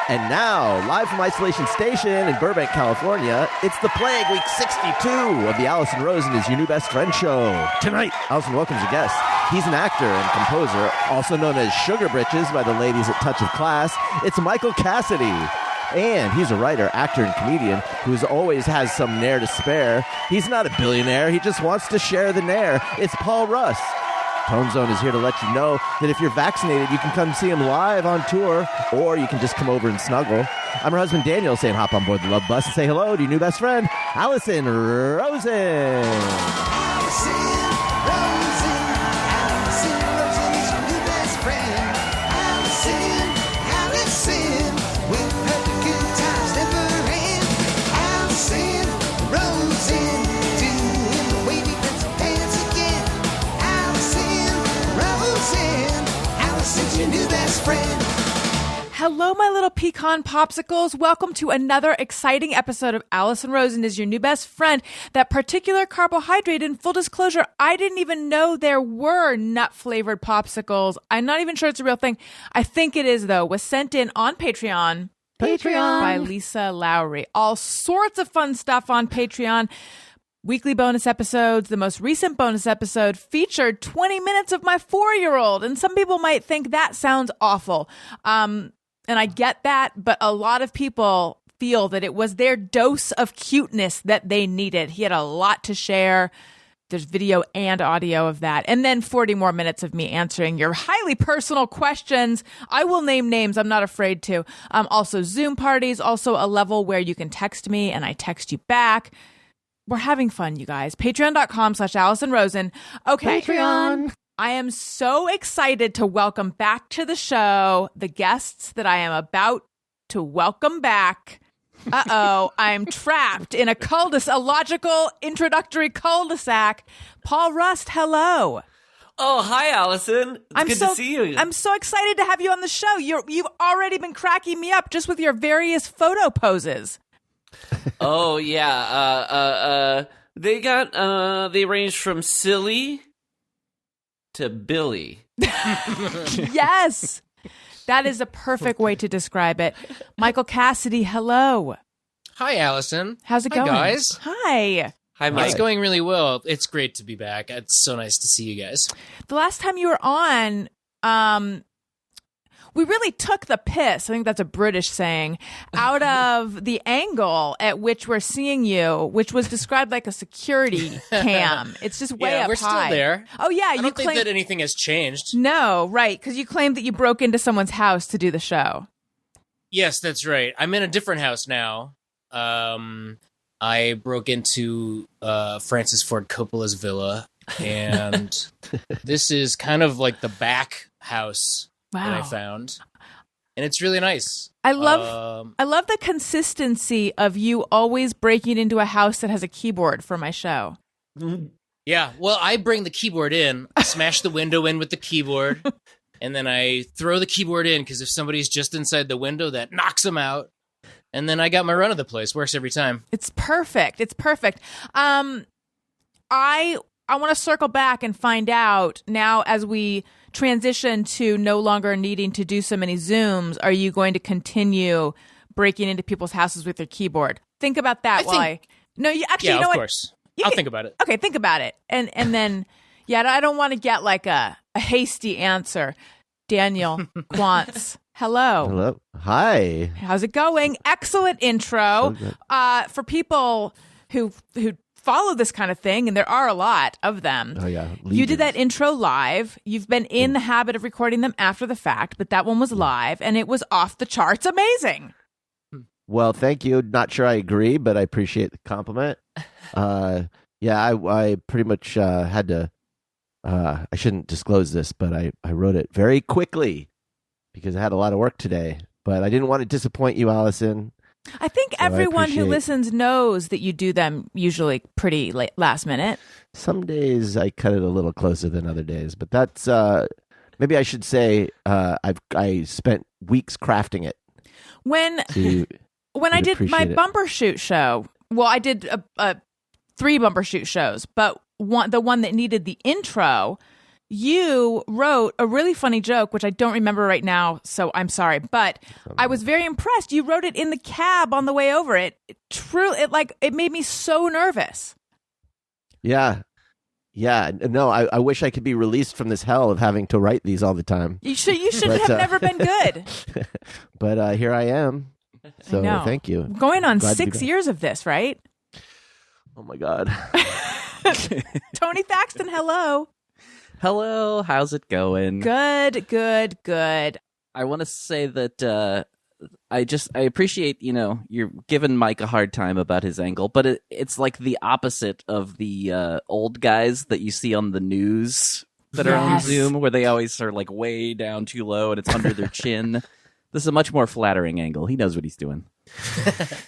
And now, live from Isolation Station in Burbank, California, it's the Plague Week 62 of the Alison Rosen is Your New Best Friend show. Tonight, Alison welcomes a guest. He's an actor and composer, also known as Sugar Britches by the ladies at Touch of Class. It's Michael Cassady. And he's a writer, actor, and comedian who always has some nair to spare. He's not a billionaire. He just wants to share the nair. It's Paul Russ. Tone Zone is here to let you know that if you're vaccinated, you can come see him live on tour, or you can just come over and snuggle. I'm her husband, Daniel, saying hop on board the Love Bus and say hello to your new best friend, Alison Rosen. Alison Rosen, Alison Rosen is your new best friend. Alison, with her the good times never end. Alison Rosen, doing the wavy pencil dance again. Alison's your new best friend. Hello, my little pecan popsicles. Welcome to another exciting episode of Alison Rosen is Your New Best Friend. That particular carbohydrate, in full disclosure, I didn't even know there were nut-flavored popsicles. I'm not even sure it's a real thing. I think it is, though. Was sent in on Patreon by Lisa Lowry. All sorts of fun stuff on Patreon. Weekly bonus episodes. The most recent bonus episode featured 20 minutes of my 4-year-old. And some people might think that sounds awful. And I get that, but a lot of people feel that it was their dose of cuteness that they needed. He had a lot to share. There's video and audio of that. And then 40 more minutes of me answering your highly personal questions. I will name names. I'm not afraid to. Also Zoom parties, also a level where you can text me and I text you back. We're having fun, you guys. Patreon.com/Alison Rosen. Okay. Patreon. I am so excited to welcome back to the show the guests that I am about to welcome back. I'm trapped in a logical introductory cul-de-sac. Paul Rust, hello. Oh, hi, Alison. It's good to see you. I'm so excited to have you on the show. You've already been cracking me up just with your various photo poses. Oh, yeah. They range from silly to Billy. Yes. That is a perfect way to describe it. Michael Cassady, hello. Hi, Allison. How's it going? Hi, guys. Hi. Hi, Mike. It's going really well. It's great to be back. It's so nice to see you guys. The last time you were on, we really took the piss, I think that's a British saying, out of the angle at which we're seeing you, which was described like a security cam. It's just way up high. We're still there. Oh, yeah. I don't think that anything has changed. No, right, because you claimed that you broke into someone's house to do the show. Yes, that's right. I'm in a different house now. I broke into Francis Ford Coppola's villa, and this is kind of like the back house. Wow. That I found, and it's really nice. I love the consistency of you always breaking into a house that has a keyboard for my show. Yeah, well, I bring the keyboard in, smash the window in with the keyboard, and then I throw the keyboard in because if somebody's just inside the window, that knocks them out. And then I got my run of the place. Works every time. It's perfect. It's perfect. I want to circle back and find out now as we transition to no longer needing to do so many Zooms, are you going to continue breaking into people's houses with your keyboard? Think about that No, you actually, yeah, you know of what? Course. I'll think about it. Okay, think about it. And then, yeah, I don't want to get like a hasty answer. Daniel Quantz, hello. Hello. Hi. How's it going? Excellent intro. For people who follow this kind of thing, and there are a lot of them. Oh, yeah. You did that intro live. You've been in the habit of recording them after the fact, but that one was live, and it was off the charts amazing. Well, thank you. Not sure I agree, but I appreciate the compliment. I pretty much had to, I shouldn't disclose this, but I wrote it very quickly because I had a lot of work today. But I didn't want to disappoint you, Alison. I think everyone who listens knows that you do them usually pretty late, last minute. Some days I cut it a little closer than other days, but that's maybe I should say I spent weeks crafting it. When I did my bumper shoot show, well, I did 3 bumper shoot shows, but the one that needed the intro, you wrote a really funny joke, which I don't remember right now, so I'm sorry. But I was very impressed. You wrote it in the cab on the way over. It made me so nervous. Yeah. Yeah. No, I wish I could be released from this hell of having to write these all the time. You should have never been good. But here I am. So thank you. Going on 6 years of this, right? Oh my God. Tony Thaxton, hello. Hello, how's it going? Good. I want to say that I appreciate, you're giving Mike a hard time about his angle, but it's like the opposite of the old guys that you see on the news that are on Zoom, where they always are like way down too low and it's under their chin. This is a much more flattering angle. He knows what he's doing.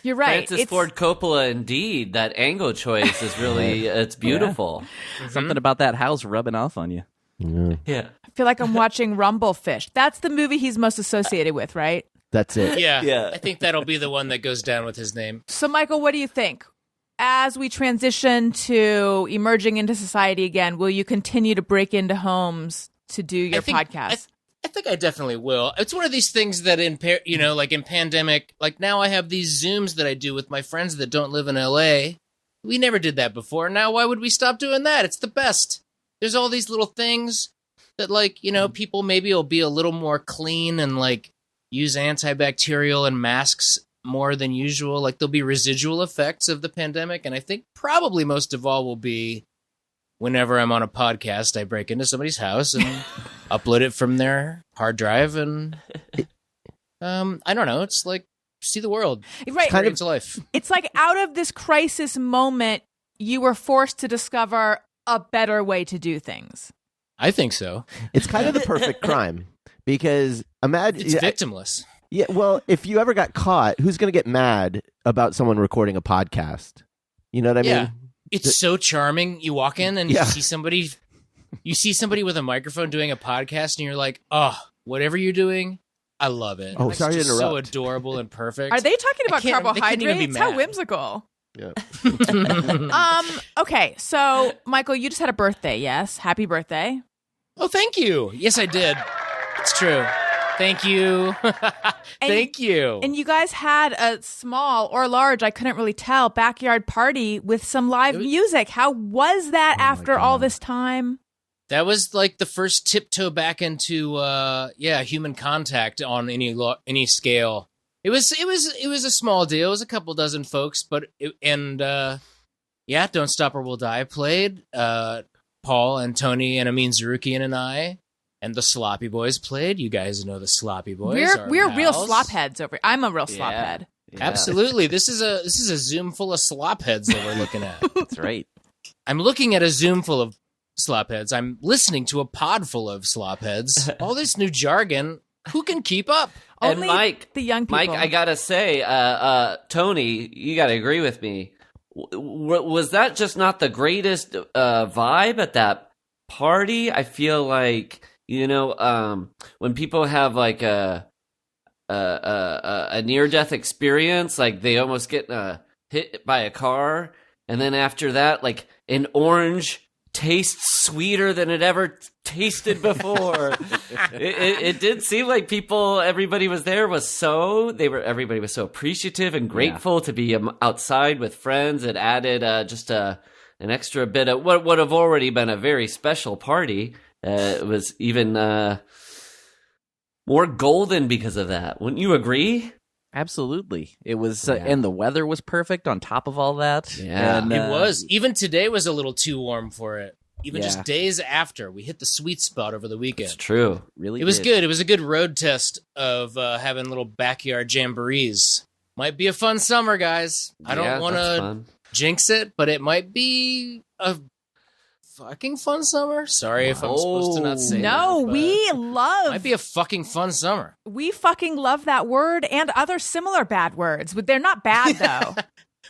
You're right. Francis Ford Coppola, indeed. That angle choice is really, it's beautiful. Yeah. Something about that house rubbing off on you. Yeah. I feel like I'm watching Rumblefish. That's the movie he's most associated with, right? That's it. Yeah. I think that'll be the one that goes down with his name. So, Michael, what do you think? As we transition to emerging into society again, will you continue to break into homes to do your podcast? I think I definitely will. It's one of these things that in pandemic, like now I have these Zooms that I do with my friends that don't live in LA. We never did that before. Now why would we stop doing that? It's the best. There's all these little things that people maybe will be a little more clean and use antibacterial and masks more than usual. Like there'll be residual effects of the pandemic. And I think probably most of all will be whenever I'm on a podcast, I break into somebody's house and upload it from their hard drive. And I don't know. It's like see the world. Right. Experience life. It's like out of this crisis moment, you were forced to discover a better way to do things. I think so. It's kind of the perfect crime because imagine it's victimless. Yeah, well, if you ever got caught, who's going to get mad about someone recording a podcast? You know what I mean? It's so charming. You walk in and you see somebody with a microphone doing a podcast, and you're like, "Oh, whatever you're doing, I love it." Oh, sorry to interrupt. So adorable and perfect. Are they talking about They can't even carbohydrates? be How mad. whimsical. Yeah. Okay, so Michael, you just had a birthday, yes? Happy birthday. Oh, thank you. Yes, I did. It's true. Thank you. Thank you. And you guys had a small or large, I couldn't really tell, backyard party with some live music. How was that after all this time? That was like the first tiptoe back into human contact on any scale. It was a small deal. It was a couple dozen folks, but Don't Stop or We'll Die played. Paul and Tony and Amin Zarukian and I and the Sloppy Boys played. You guys know the Sloppy Boys. We're real slopheads over here. I'm a real slophead. Yeah. Absolutely. This is a Zoom full of slopheads that we're looking at. That's right. I'm looking at a Zoom full of slopheads. I'm listening to a pod full of slopheads. All this new jargon. Who can keep up? And Only Mike, the young people. Mike, I gotta say, Tony, you gotta agree with me. Was that just not the greatest vibe at that party? I feel like when people have like a near-death experience, like they almost get hit by a car, and then after that, like an orange tastes sweeter than it ever tasted before. it did seem like everybody was there everybody was so appreciative and grateful to be outside with friends. It added just an extra bit of what would have already been a very special party. It was even more golden because of that. Wouldn't you agree? Absolutely. It was, and the weather was perfect on top of all that. Yeah. And, It was. Even today was a little too warm for it. Even just days after. We hit the sweet spot over the weekend. It's true. Really It was did. good. It was a good road test of having little backyard jamborees. Might be a fun summer, guys. I don't want to jinx it, but it might be a fucking fun summer. Sorry if I'm supposed to not say No, that, but we love. might be a fucking fun summer. We fucking love that word and other similar bad words. But they're not bad though.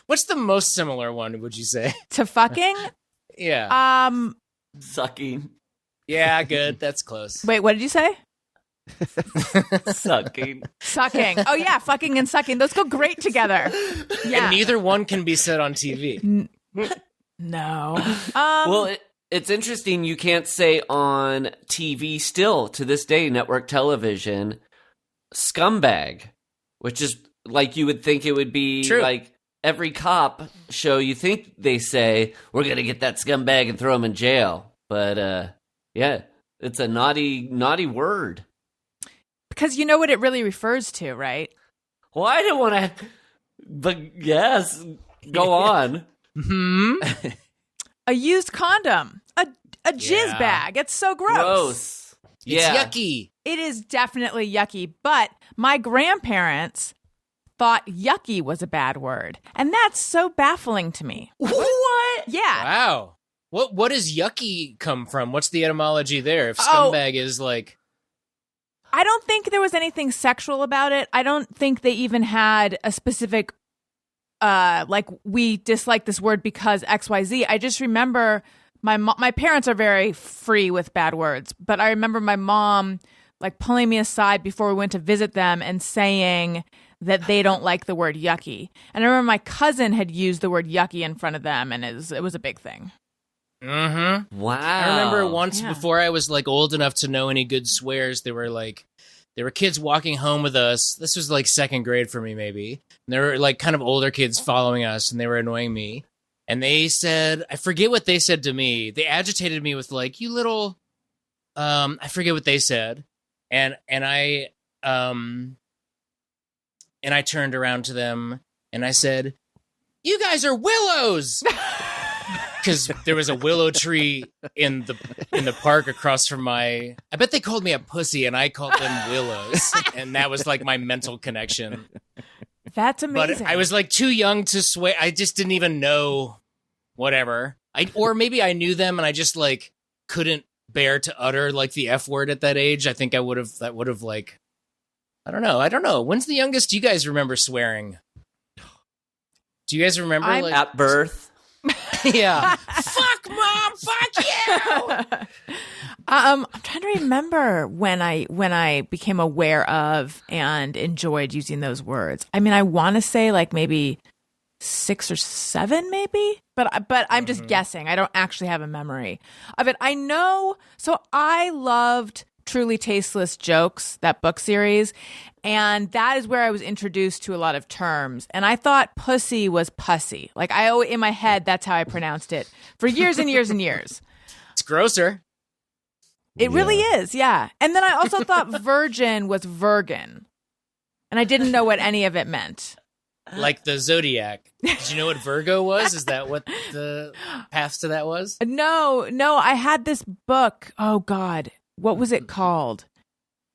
What's the most similar one, would you say? To fucking. Yeah. Sucking. Yeah, good. That's close. Wait, what did you say? Sucking. Sucking. Oh yeah, fucking and sucking. Those go great together. Yeah. And neither one can be said on TV. No. Well, it's interesting you can't say on TV still to this day, network television, scumbag, which is like you would think it would be True. like every cop show you think they say, we're going to get that scumbag and throw him in jail. But yeah, it's a naughty word. Because you know what it really refers to, right? Well, I didn't want to, but yes, go on. A used condom. A jizz Yeah. bag. It's so Gross. It's Yeah. yucky. It is definitely yucky, but my grandparents thought yucky was a bad word. And that's so baffling to me. What? Yeah. Wow. What does yucky come from? What's the etymology there? If Oh. scumbag is like, I don't think there was anything sexual about it. I don't think they even had a specific, like, we dislike this word because XYZ. I just remember my parents are very free with bad words, but I remember my mom, like, pulling me aside before we went to visit them and saying that they don't like the word yucky. And I remember my cousin had used the word yucky in front of them, and it was a big thing. mm-hmm. Wow. I remember once Yeah. before I was like old enough to know any good swears, there were kids walking home with us. This was like second grade for me, maybe. And there were like kind of older kids following us, and they were annoying me. And they said, I forget what they said to me. They agitated me with like, you little, I forget what they said. And I turned around to them and I said, you guys are willows. Because there was a willow tree in the park across from I bet they called me a pussy and I called them willows. And that was like my mental connection. That's amazing. But I was like too young to swear. I just didn't even know whatever. Or maybe I knew them and I just like couldn't bear to utter like the F word at that age. I think that would have like, I don't know. When's the youngest you guys remember swearing? Do you guys remember? I'm- like, At birth. yeah. Fuck mom, fuck you. I'm trying to remember when I became aware of and enjoyed using those words. I mean, I want to say like maybe 6 or 7, maybe, but I'm just guessing. I don't actually have a memory of it. I know. So I loved Truly Tasteless Jokes, that book series, and that is where I was introduced to a lot of terms. And I thought pussy was pussy. Like in my head, that's how I pronounced it for years and years and years. It's grosser. It really is, yeah. And then I also thought virgin was virgin. And I didn't know what any of it meant. Like the zodiac. Did you know what Virgo was? Is that what the path to that was? No, I had this book. Oh God. What was it called?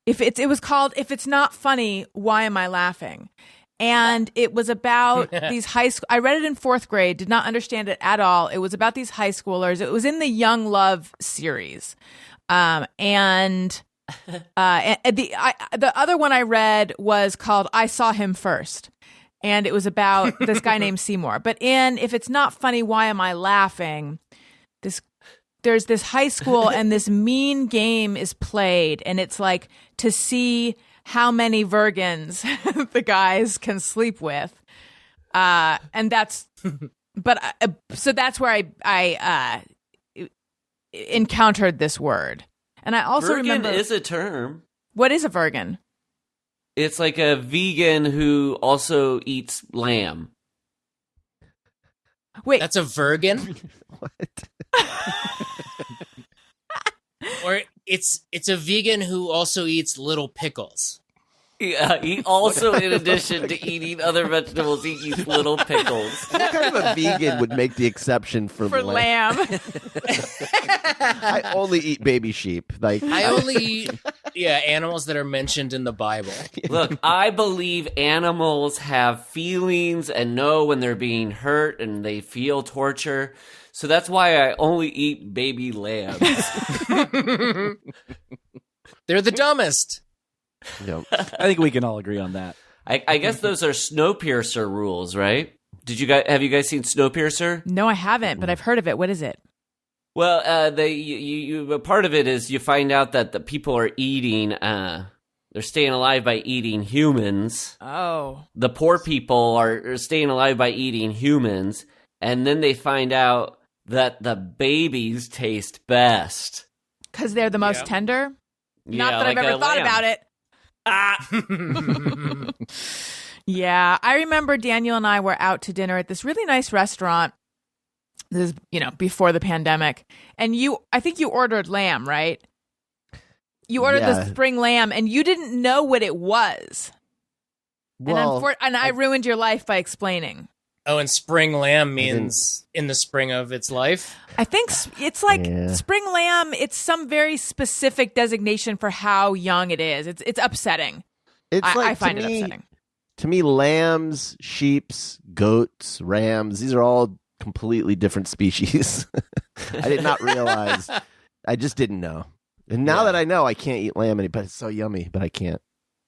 It was called If It's Not Funny, Why Am I Laughing? And it was about these high school. I read it in 4th grade, did not understand it at all. It was about these high schoolers. It was in the Young Love series. And the other one I read was called I Saw Him First. And it was about this guy named Seymour. But If It's Not Funny, Why Am I Laughing? There's this high school and this mean game is played, and it's like to see how many virgins the guys can sleep with. And that's, so that's where I encountered this word. And I also Virgin remember. is a term. What is a virgin? It's like a vegan who also eats lamb. Wait, That's a virgin? What? Or it's a vegan who also eats little pickles. Yeah, he also, in addition to eating other vegetables, he eats little pickles. What kind of a vegan would make the exception for lamb. I only eat baby sheep. Like I only eat animals that are mentioned in the Bible. Look, I believe animals have feelings and know when they're being hurt and they feel torture. So that's why I only eat baby lambs. They're the dumbest. Yep. I think we can all agree on that. I guess those are Snowpiercer rules, right? Have you guys seen Snowpiercer? No, I haven't, but I've heard of it. What is it? Well, a part of it is you find out that the people are eating, they're staying alive by eating humans. Oh. The poor people are staying alive by eating humans, and then they find out that the babies taste best. Because they're the most Yeah. tender? Not Yeah, that I've like ever a thought lamb. about it. Yeah, I remember Daniel and I were out to dinner at this really nice restaurant. This is, before the pandemic. And I think you ordered lamb, right? You ordered Yeah. the spring lamb and you didn't know what it was. Well, And I ruined your life by explaining. Oh, and spring lamb means in the spring of its life. I think it's like Yeah. spring lamb. It's some very specific designation for how young it is. It's upsetting. it's I like find to it me, upsetting. To me, lambs, sheeps, goats, rams, these are all completely different species. I did not realize. I just didn't know. And now that I know, I can't eat lamb anymore, but it's so yummy, but I can't.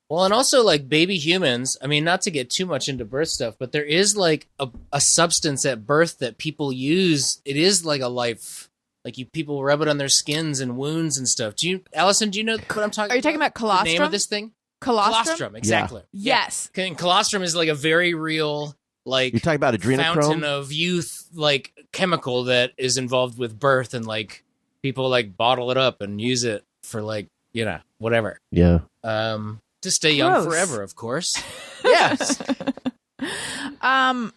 Well, and also like baby humans, I mean, not to get too much into birth stuff, but there is like a substance at birth that people use. It is like a life, like people rub it on their skins and wounds and stuff. Alison, do you know what I'm talking about? Are you talking about The name colostrum? of this thing? Colostrum? Exactly. Yes. Yeah. And colostrum is like a very real, like, You're talking about fountain adrenochrome? of youth, like chemical that is involved with birth, and like people like bottle it up and use it for like, whatever. Yeah. To stay young Gross. forever, of course. Yes. I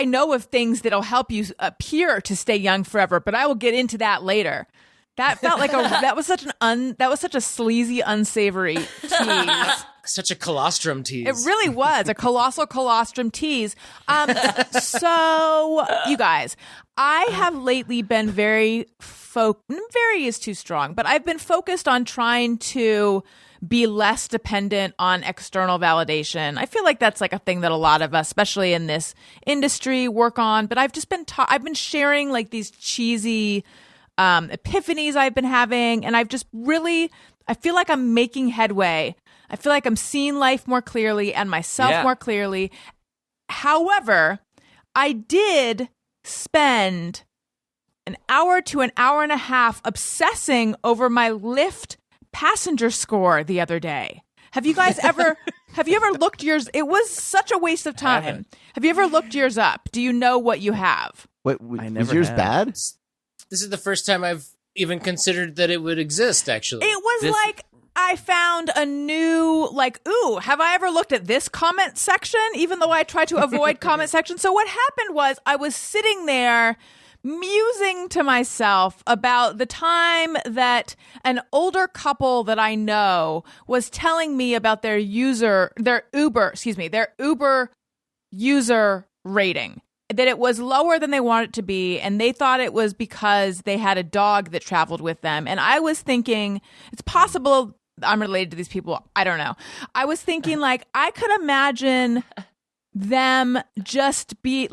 know of things that'll help you appear to stay young forever, but I will get into that later. That felt like that was such a sleazy, unsavory tease. Such a colostrum tease. It really was a colossal colostrum tease. So you guys, I have lately been very is too strong, but I've been focused on trying to be less dependent on external validation. I feel like that's like a thing that a lot of us, especially in this industry, work on. But I've just been I've been sharing like these cheesy epiphanies I've been having, and I've just really, I feel like I'm making headway. I feel like I'm seeing life more clearly and myself more clearly. However, I did spend an hour to an hour and a half obsessing over my Lyft passenger score the other day. Have you guys ever looked yours? It was such a waste of time. Have you ever looked yours up? Do you know what you have? Wait, I was never yours have. bad? This is the first time I've even considered that it would exist, actually. It was like I found a new, like, ooh, have I ever looked at this comment section? Even though I try to avoid comment sections. So what happened was I was sitting there musing to myself about the time that an older couple that I know was telling me about their Uber user rating. That it was lower than they wanted it to be, and they thought it was because they had a dog that traveled with them. And I was thinking, it's possible I'm related to these people. I don't know. I was thinking, like, I could imagine them just being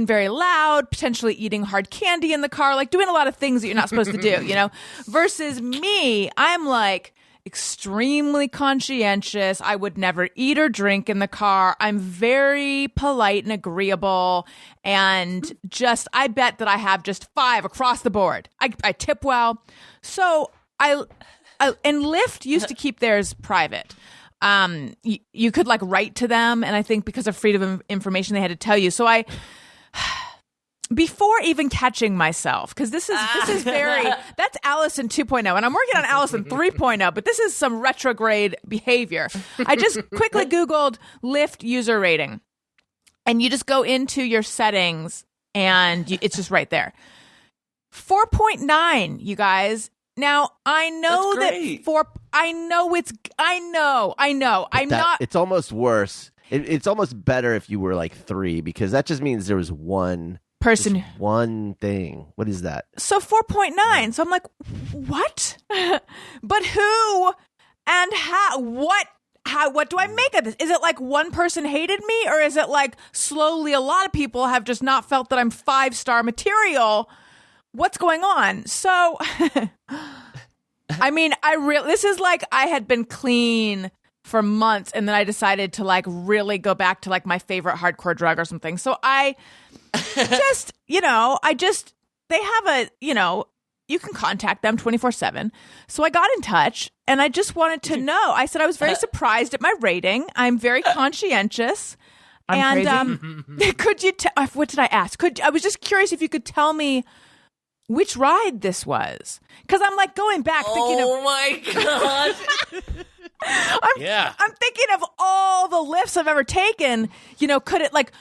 very loud, potentially eating hard candy in the car, like doing a lot of things that you're not supposed to do, versus me, I'm like extremely conscientious. I would never eat or drink in the car. I'm very polite and agreeable, and just, I bet that I have just 5 across the board. I tip well. So and Lyft used to keep theirs private. You could like write to them, and I think because of freedom of information, they had to tell you. So before even catching myself, because this is very, that's Alison 2.0, and I'm working on Alison 3.0, but this is some retrograde behavior. I just quickly Googled Lyft user rating, and you just go into your settings, and it's just right there. 4.9, you guys. Now, I know That's that great. It's almost worse. It's almost better if you were like 3, because that just means there was one person. just one thing. What is that? So 4.9. So I'm like, what? But who and how? What do I make of this? Is it like one person hated me, or is it like slowly a lot of people have just not felt that I'm 5-star material? What's going on? So, I mean, this is like I had been clean for months, and then I decided to like really go back to like my favorite hardcore drug or something. So I just, they have a, you can contact them 24/7. So I got in touch, and I just wanted to know. I said I was very surprised at my rating. I'm very conscientious. And could you? What did I ask? I was just curious if you could tell me which ride this was, because I'm like going back thinking of. Oh my god! I'm thinking of all the lifts I've ever taken. You know, could it like?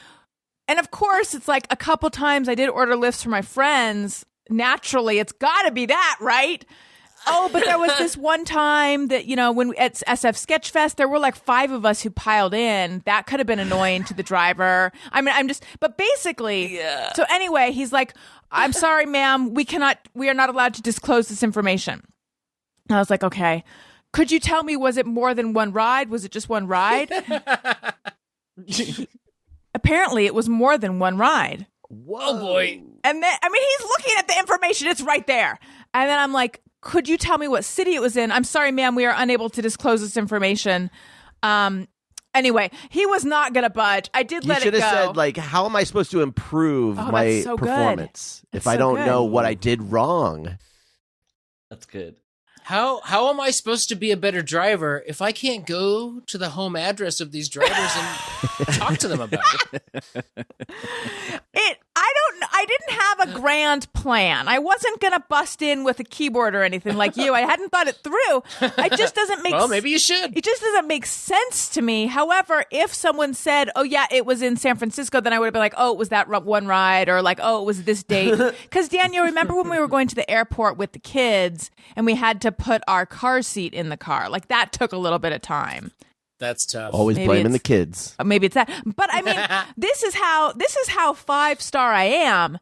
And of course, it's like a couple times I did order lifts for my friends. Naturally, it's got to be that, right? Oh, but there was this one time that, you know, when at SF Sketchfest, there were like 5 of us who piled in. That could have been annoying to the driver. I mean, but basically, Yeah. So anyway, he's like, I'm sorry, ma'am, we are not allowed to disclose this information. And I was like, okay, could you tell me, was it more than one ride? Was it just one ride? Apparently, it was more than one ride. Whoa. Oh boy. And then, I mean, he's looking at the information. It's right there. And then I'm like, could you tell me what city it was in? I'm sorry, ma'am, we are unable to disclose this information. Anyway, he was not going to budge. I did let it go. You should have said, like, how am I supposed to improve my that's so good. performance if That's I so don't good. know what I did wrong? That's good. How am I supposed to be a better driver if I can't go to the home address of these drivers and talk to them about it? I didn't have a grand plan. I wasn't going to bust in with a keyboard or anything like you. I hadn't thought it through. It just doesn't make Well, maybe you should. It just doesn't make sense to me. However, if someone said, oh, yeah, it was in San Francisco, then I would have been like, oh, it was that one ride, or like, oh, it was this date. Because, Daniel, remember when we were going to the airport with the kids and we had to put our car seat in the car? Like, that took a little bit of time. That's tough. Always Maybe blaming it's- the kids. Maybe it's that. But I mean, this is how 5-star I am.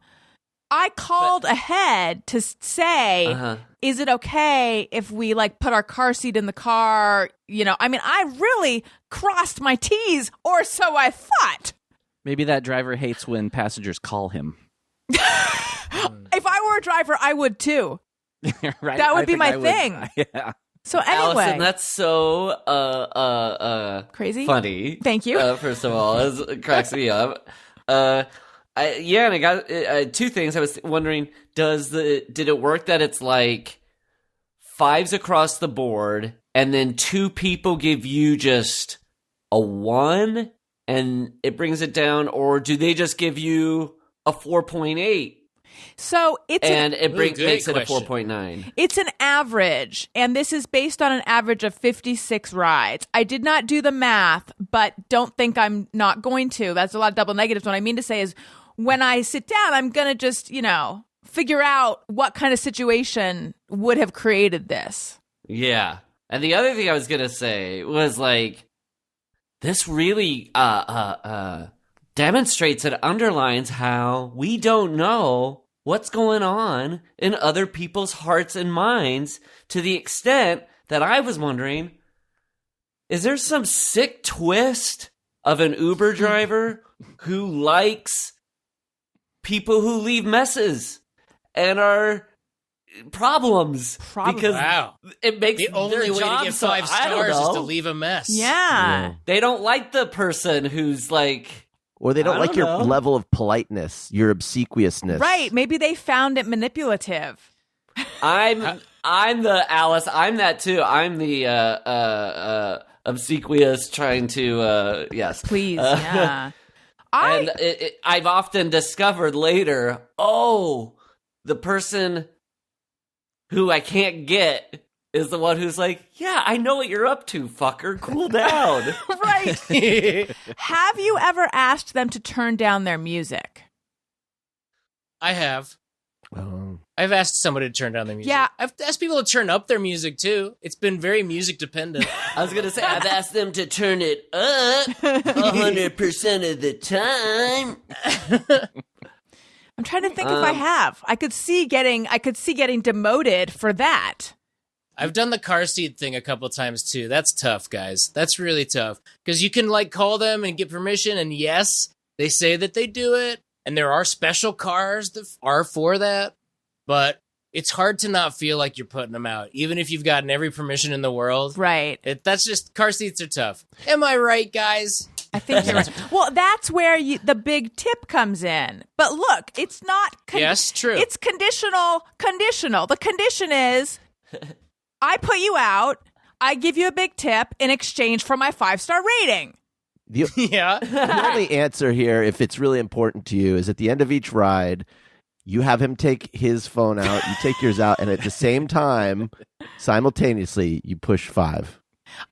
I called ahead to say, is it okay if we like put our car seat in the car? You know, I mean, I really crossed my T's, or so I thought. Maybe that driver hates when passengers call him. If I were a driver, I would too. Right? That would I be think my I would. thing. Yeah. So anyway, Allison, that's so crazy. funny. Thank you. First of all, it cracks me up. And I got 2 things. I was wondering, did it work that it's like 5s across the board, and then 2 people give you just a 1, and it brings it down, or do they just give you a 4.8? So it's it great makes it a question. 4.9. It's an average, and this is based on an average of 56 rides. I did not do the math, but don't think I'm not going to. That's a lot of double negatives. What I mean to say is when I sit down, I'm going to just, you know, figure out what kind of situation would have created this. Yeah. And the other thing I was going to say was like, this really demonstrates and underlines how we don't know what's going on in other people's hearts and minds, to the extent that I was wondering, is there some sick twist of an Uber driver who likes people who leave messes and are problems? Probably. Because Wow. it makes The only their way job to get so- 5 I don't stars is to know. leave a mess. Yeah. They don't like the person who's like, Or they don't I like don't your know. level of politeness, your obsequiousness. Right. Maybe they found it manipulative. I'm the Alice. I'm that too. I'm the obsequious, trying to yes. Please. Yeah. And I've often discovered later, oh, the person who I can't get is the one who's like, yeah, I know what you're up to, fucker. Cool down. Right. Have you ever asked them to turn down their music? I have. Oh. I've asked somebody to turn down their music. Yeah. I've asked people to turn up their music too. It's been very music dependent. I was gonna say I've asked them to turn it up 100% of the time. I'm trying to think if I have. I could see getting demoted for that. I've done the car seat thing a couple times too. That's tough, guys. That's really tough. Because you can like call them and get permission, and yes, they say that they do it, and there are special cars that are for that, but it's hard to not feel like you're putting them out, even if you've gotten every permission in the world. Right. That's just, car seats are tough. Am I right, guys? I think you're right. Well, that's where the big tip comes in. But look, it's not. Yes, true. It's conditional. The condition is, I put you out. I give you a big tip in exchange for my 5-star rating. Yeah. The only answer here, if it's really important to you, is at the end of each ride, you have him take his phone out, you take yours out, and at the same time, simultaneously, you push 5.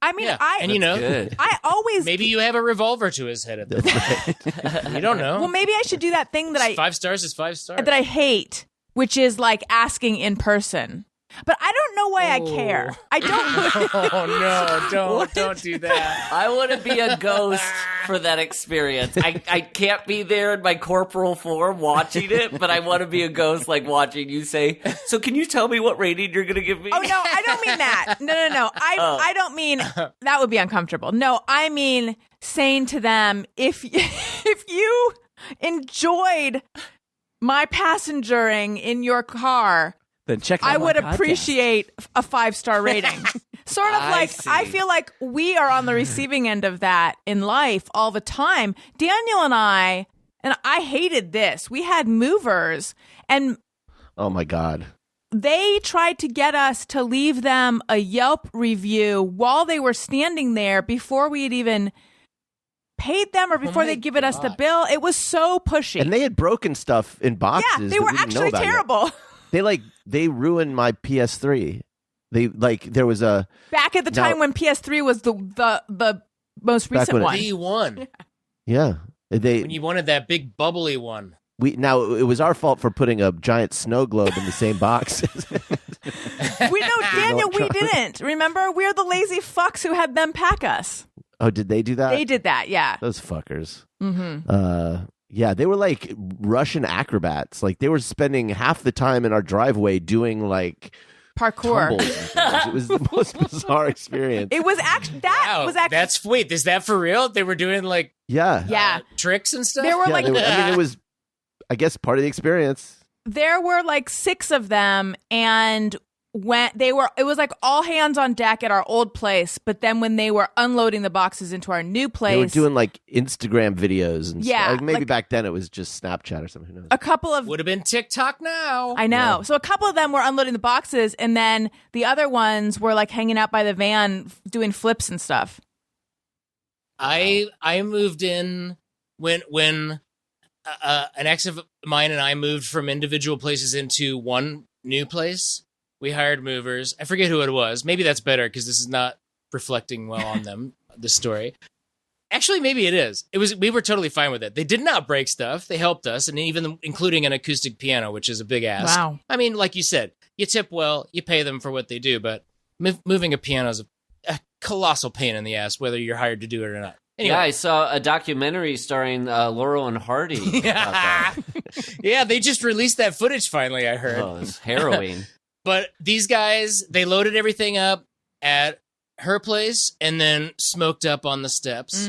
I mean, Yeah. And Good. I always maybe you have a revolver to his head at the moment. You don't know. well, maybe I should do that thing that 5 stars is 5 stars. that I hate, which is like asking in person. But I don't know why I care. I don't. Oh no! Don't do that. I want to be a ghost for that experience. I can't be there in my corporal form watching it, but I want to be a ghost, like watching you say, so can you tell me what rating you're going to give me? Oh, no, I don't mean that. No. I don't mean that would be uncomfortable. No, I mean saying to them, if you enjoyed my passengering in your car, Then check out I my would podcast. appreciate a 5-star rating. Sort of like, see. I feel like we are on the receiving end of that in life all the time. Daniel and I hated this. We had movers, and Oh my God. they tried to get us to leave them a Yelp review while they were standing there before we had even paid them or before my they'd given us the God. bill. It was so pushy. And they had broken stuff in boxes. yeah, they that were we didn't know actually about yet. terrible. They ruined my PS3. There was a Back at the Now- time when PS3 was the most Back recent when it- one. The one yeah. when you wanted that big bubbly one. It was our fault for putting a giant snow globe in the same box. We know, Daniel, we didn't. Remember? We're the lazy fucks who had them pack us. Oh, did they do that? They did that, yeah. Those fuckers. Mm-hmm. Yeah, they were like Russian acrobats. Like they were spending half the time in our driveway doing like Parkour. tumbles and things. It was the most bizarre experience. It was actually Wow, wait, is that for real? They were doing like Yeah. yeah. tricks and stuff. There were Yeah, like they were- I mean, it was, I guess, part of the experience. there were like 6 of them, and when it was like all hands on deck at our old place. But then when they were unloading the boxes into our new place, They were doing like Instagram videos and Yeah, stuff. Like, maybe like- back then it was just Snapchat or something. Who knows? a couple of Would have been TikTok now. I know. So a couple of them were unloading the boxes, and then the other ones were like hanging out by the van doing flips and stuff. I moved in when an ex of mine and I moved from individual places into one new place. We hired movers. I forget who it was. Maybe that's better because this is not reflecting well on them. The story. Actually, maybe it is. We were totally fine with it. They did not break stuff. They helped us, and even including an acoustic piano, which is a big ask. Wow. I mean, like you said, you tip well, you pay them for what they do, but moving a piano is a colossal pain in the ass, whether you're hired to do it or not. Anyway. Yeah, I saw a documentary starring Laurel and Hardy. about that. Yeah, they just released that footage finally, I heard. Oh, it's harrowing. But these guys, they loaded everything up at her place and then smoked up on the steps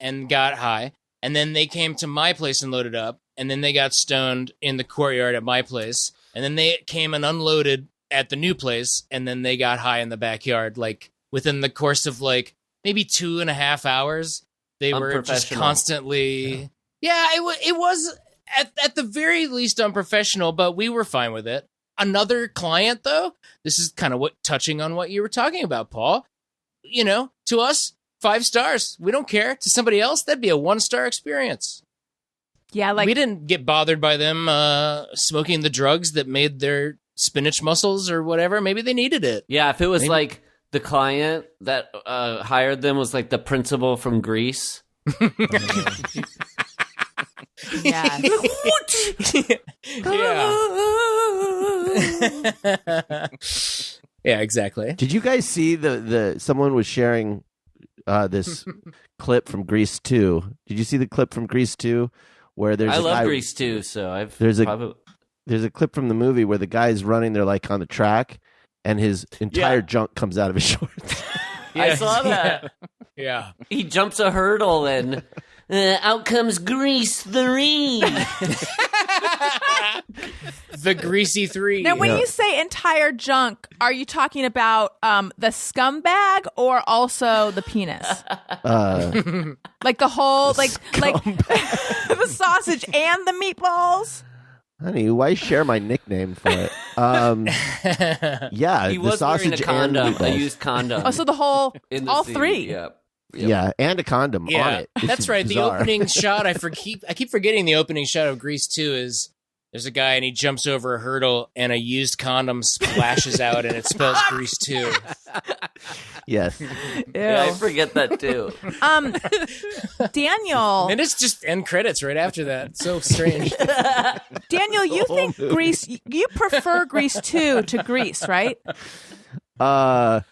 and got high. And then they came to my place and loaded up. And then they got stoned in the courtyard at my place. And then they came and unloaded at the new place. And then they got high in the backyard. Like within the course of like maybe 2.5 hours, they were just Unprofessional. constantly. Yeah, it was at the very least unprofessional, but we were fine with it. Another client, though, this is kind of touching on what you were talking about, Paul. You know, to us, 5 stars. We don't care. To somebody else, that'd be a 1-star experience. Yeah, like we didn't get bothered by them smoking the drugs that made their spinach muscles or whatever. Maybe they needed it. Yeah, if it was Maybe- like the client that hired them was like the principal from Greece. yeah. Yeah, exactly. Did you guys see the someone was sharing this clip from Grease 2? Did you see the clip from Grease 2 where there's I a love guy, Greece too, so I've There's a- probably... there's a clip from the movie where the guy's running, they're like on the track and his entire junk comes out of his shorts. I saw that. Yeah. He jumps a hurdle and out comes Grease 3. The Greasy 3. Now, when Yeah. you say entire junk, are you talking about the scumbag or also the penis? Like the whole, like the sausage and the meatballs? Honey, why share my nickname for it? Yeah, He the was wearing a sausage and condom, a meatballs. used condom. Oh, so the whole, in the all scene. 3. Yeah. Yeah, and a condom on Yeah, it. It's that's right. bizarre. The opening shot, I keep forgetting the opening shot of Grease 2 is there's a guy and he jumps over a hurdle and a used condom splashes out and it spells Grease 2. Yes. Yeah, I forget that too. Daniel, And it's just end credits right after that. So strange. Daniel, you think Grease? You prefer Grease 2 to Grease, right? Well,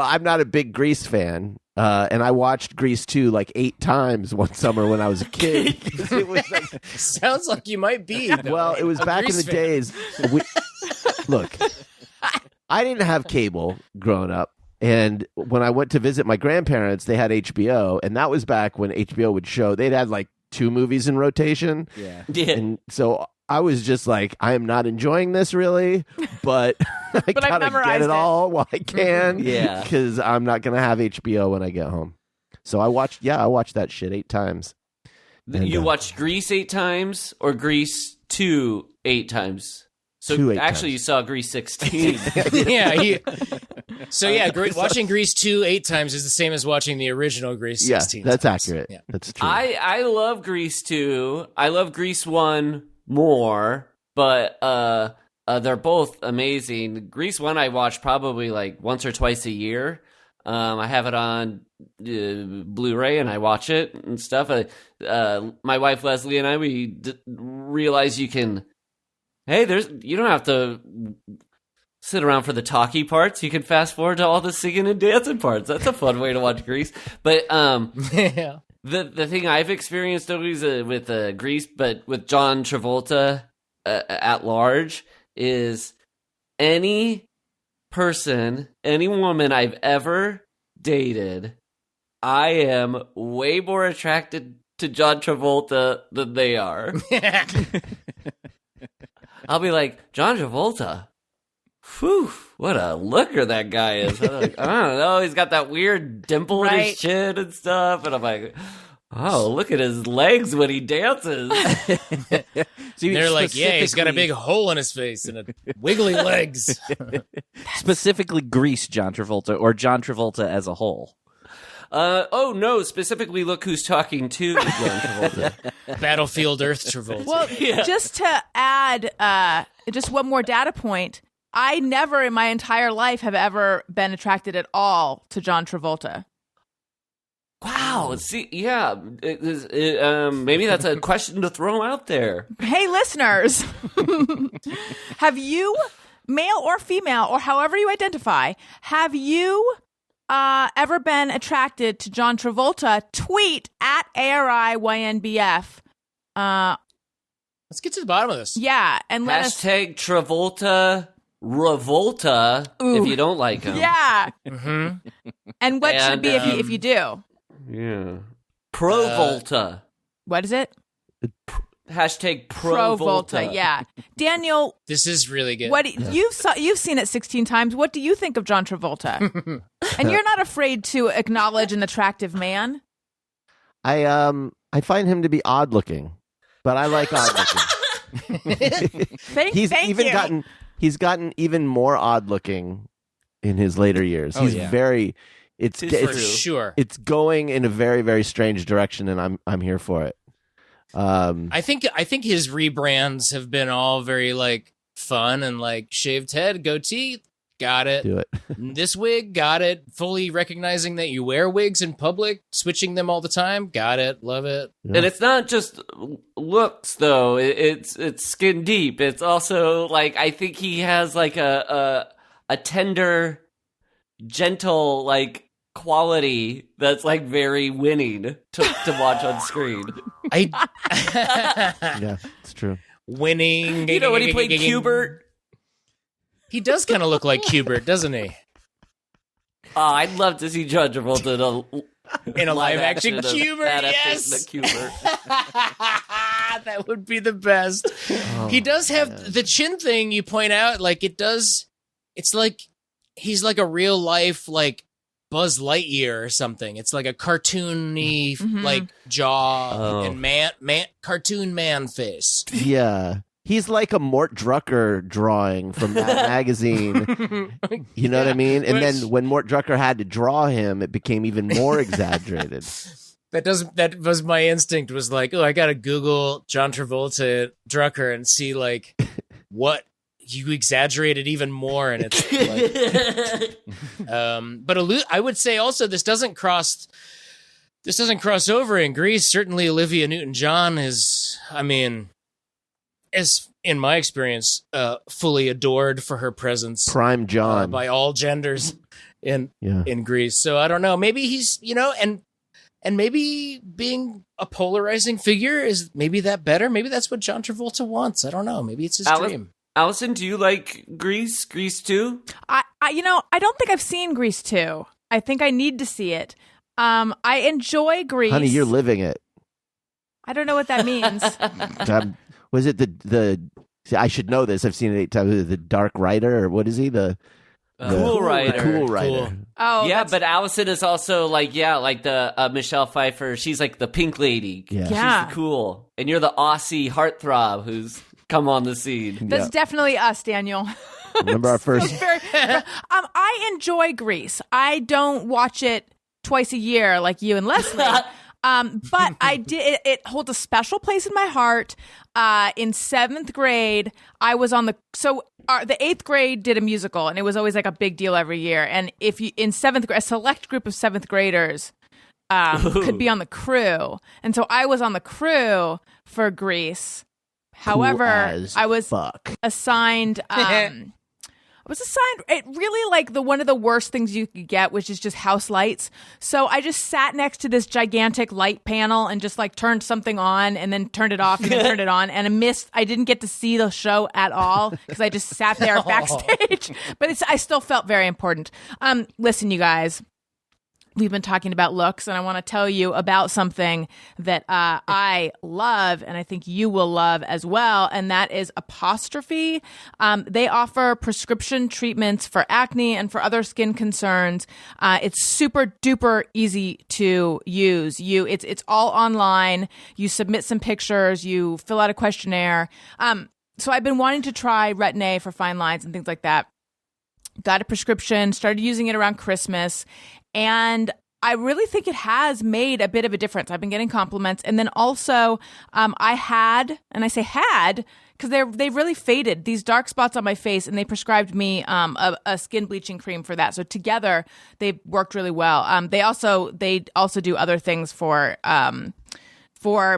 I'm not a big Grease fan. And I watched Grease 2 like 8 times one summer when I was a kid. It was like, Sounds like you might be. Though. well, it was A back in Grease the fan. days. Look, I didn't have cable growing up. And when I went to visit my grandparents, they had HBO. And that was back when HBO would show, they'd had like 2 movies in rotation. Yeah. Yeah. And so I was just like, I am not enjoying this really, but I I've gotta get memorized it it. all while I can. Yeah. Because I'm not going to have HBO when I get home. So I watched that shit 8 times. And, You watched Grease 8 times or Grease 2 8 times? So 2 8 actually, times. you saw Grease 16. Yeah. Watching Grease 2 8 times is the same as watching the original Grease Yeah, 16 that's times. accurate. Yeah. That's true. I love Grease 2. I love Grease 1 more, but they're both amazing. Grease 1 I watch probably like once or twice a year. I have it on Blu-ray and I watch it and stuff. My wife Leslie and I realize you can. Hey, you don't have to sit around for the talky parts. You can fast forward to all the singing and dancing parts. That's a fun way to watch Grease. But Yeah. the thing I've experienced always with Grease, but with John Travolta at large, is any person, any woman I've ever dated, I am way more attracted to John Travolta than they are. I'll be like, John Travolta, whew, what a looker that guy is. I'm like, I don't know, he's got that weird dimple in Right. his chin and stuff, and I'm like, oh, look at his legs when he dances. So They're like, yeah, he's got a big hole in his face and wiggly legs. specifically Grease John Travolta or John Travolta as a whole. Oh no, specifically look who's talking to John Travolta. Battlefield Earth Travolta. Well, just to add just one more data point, I never in my entire life have ever been attracted at all to John Travolta. Wow, see, yeah, maybe that's a question to throw out there. Hey, listeners, have you, male or female, or however you identify, have you ever been attracted to John Travolta? Tweet at ARIYNBF. Let's get to the bottom of this. Yeah, and let us. Hashtag Travolta Revolta if you don't like him. Yeah, Mm-hmm. and what should it be And, if you do? Yeah. Pro Volta. What is it? Hashtag Pro Volta. Yeah, Daniel. This is really good. What you've seen it 16 times. What do you think of John Travolta? And you're not afraid to acknowledge an attractive man. I find him to be odd looking, but I like odd looking. Thank you. He's gotten even more odd looking in his later years. Oh, He's yeah. very For it's sure. it's going in a very, very strange direction, and I'm here for it. I think his rebrands have been all very like fun and like shaved head, goatee, got it. Do it. This wig, got it. Fully recognizing that you wear wigs in public, switching them all the time, got it. Love it. And it's not just looks though. It's skin deep. It's also like I think he has like a tender, gentle like quality that's like very winning to watch on screen. Yeah, it's true. Winning. You know when he played Qbert? He does kind of look like Qbert, doesn't he? Oh, I'd love to see John Travolta In a live action of Qbert, adaptation yes. of Qbert. That would be the best. He does have the chin thing you point out. Like it does. It's like he's like a real life like Buzz Lightyear or something. It's like a cartoony like jaw Oh. and man cartoon man face. Yeah. He's like a Mort Drucker drawing from that magazine. You know what I mean? And then when Mort Drucker had to draw him, it became even more exaggerated. That was my instinct, was like, oh, I gotta Google John Travolta Drucker and see like what you exaggerated even more, and it's like, but I would say also this doesn't cross over in Greece. Certainly Olivia Newton-John is, I mean, is in my experience fully adored for her presence, Prime John, by all genders in Greece. So I don't know, maybe he's, and maybe being a polarizing figure is maybe that better. Maybe that's what John Travolta wants. I don't know. Maybe it's his dream. Allison, do you like Grease? Grease 2? I don't think I've seen Grease 2. I think I need to see it. I enjoy Grease. Honey, you're living it. I don't know what that means. Was it the? See, I should know this. I've seen it 8 times. The Dark Rider, or what is he? The Cool Rider. Cool Rider. Cool. Oh, Yeah, but Allison is also like the Michelle Pfeiffer. She's like the pink lady. Yeah. Yeah. She's cool. And you're the Aussie heartthrob who's come on the scene. That's definitely us, Daniel. Remember our first? I enjoy Grease. I don't watch it twice a year like you and Leslie. But I did. It holds a special place in my heart. In 7th grade, I was on the 8th grade did a musical, and it was always like a big deal every year. And if you in 7th grade, a select group of 7th graders could be on the crew, and so I was on the crew for Grease. However, I was assigned. It really like one of the worst things you could get, which is just house lights. So I just sat next to this gigantic light panel and just like turned something on and then turned it off and then turned it on. And I didn't get to see the show at all because I just sat there backstage. But I still felt very important. Listen, you guys. We've been talking about looks, and I want to tell you about something that I love, and I think you will love as well, and that is Apostrophe. They offer prescription treatments for acne and for other skin concerns. It's super duper easy to use. It's all online. You submit some pictures. You fill out a questionnaire. So I've been wanting to try Retin-A for fine lines and things like that. Got a prescription, started using it around Christmas, and I really think it has made a bit of a difference. I've been getting compliments. And then also I had, and I say had, because they've really faded, these dark spots on my face, and they prescribed me a skin bleaching cream for that. So together, they've worked really well. They also do other things for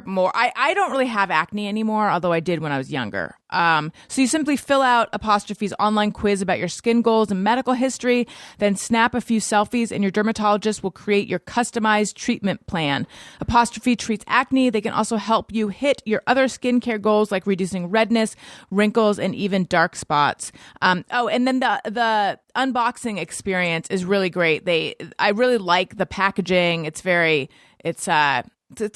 more. I don't really have acne anymore, although I did when I was younger. So you simply fill out Apostrophe's online quiz about your skin goals and medical history, then snap a few selfies, and your dermatologist will create your customized treatment plan. Apostrophe treats acne. They can also help you hit your other skincare goals like reducing redness, wrinkles, and even dark spots. And then the unboxing experience is really great. I really like the packaging. It's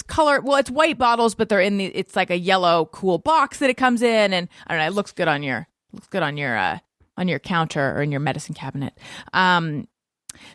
color. Well, it's white bottles, but it's like a yellow cool box that it comes in, and I don't know. It looks good on your counter or in your medicine cabinet.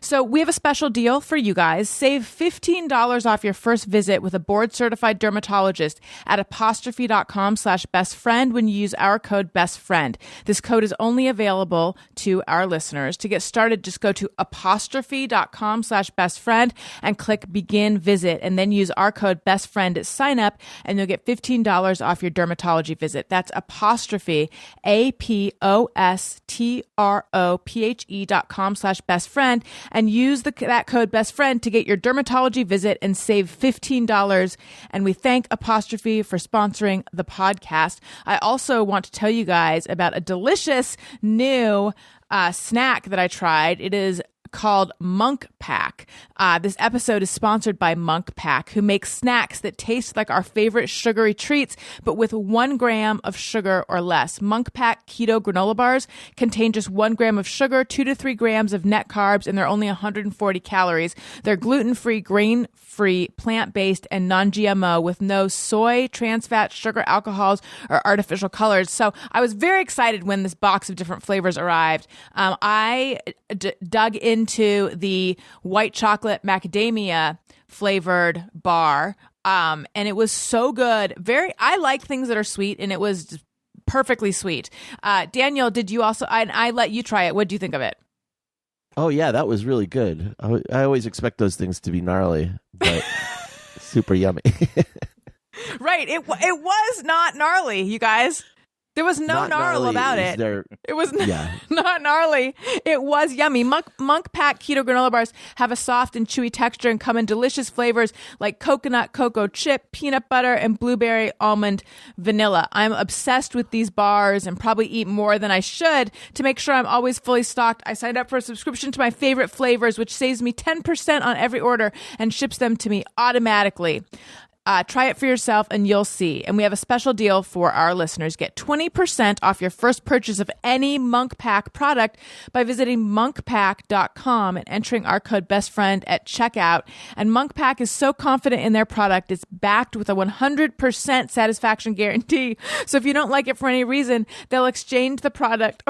So we have a special deal for you guys. Save $15 off your first visit with a board-certified dermatologist at apostrophe.com/bestfriend when you use our code bestfriend. This code is only available to our listeners. To get started, just go to apostrophe.com/bestfriend and click begin visit, and then use our code bestfriend at sign up, and you'll get $15 off your dermatology visit. That's apostrophe, apostrophe.com/bestfriend, and use that code bestfriend to get your dermatology visit and save $15. And we thank Apostrophe for sponsoring the podcast. I also want to tell you guys about a delicious new snack that I tried. It is called Monk Pack. This episode is sponsored by Monk Pack, who makes snacks that taste like our favorite sugary treats, but with 1 gram of sugar or less. Monk Pack keto granola bars contain just 1 gram of sugar, 2 to 3 grams of net carbs, and they're only 140 calories. They're gluten-free, grain-free, plant-based, and non-GMO with no soy, trans fat, sugar, alcohols, or artificial colors. So I was very excited when this box of different flavors arrived. I dug into the white chocolate macadamia flavored bar, and it was so good. I like things that are sweet, and it was perfectly sweet. Daniel, did you also? I let you try it. What do you think of it? Oh yeah, that was really good. I always expect those things to be gnarly, but super yummy. Right. It was not gnarly, you guys. There was no Not gnarl gnarly, about is it. there- It was Yeah. not gnarly. It was yummy. Monk Pack Keto Granola Bars have a soft and chewy texture and come in delicious flavors like coconut, cocoa chip, peanut butter, and blueberry almond vanilla. I'm obsessed with these bars and probably eat more than I should. To make sure I'm always fully stocked, I signed up for a subscription to my favorite flavors, which saves me 10% on every order and ships them to me automatically. Try it for yourself and you'll see. And we have a special deal for our listeners. Get 20% off your first purchase of any Monk Pack product by visiting monkpack.com and entering our code BESTFRIEND at checkout. And Monk Pack is so confident in their product, it's backed with a 100% satisfaction guarantee. So if you don't like it for any reason, they'll exchange the product.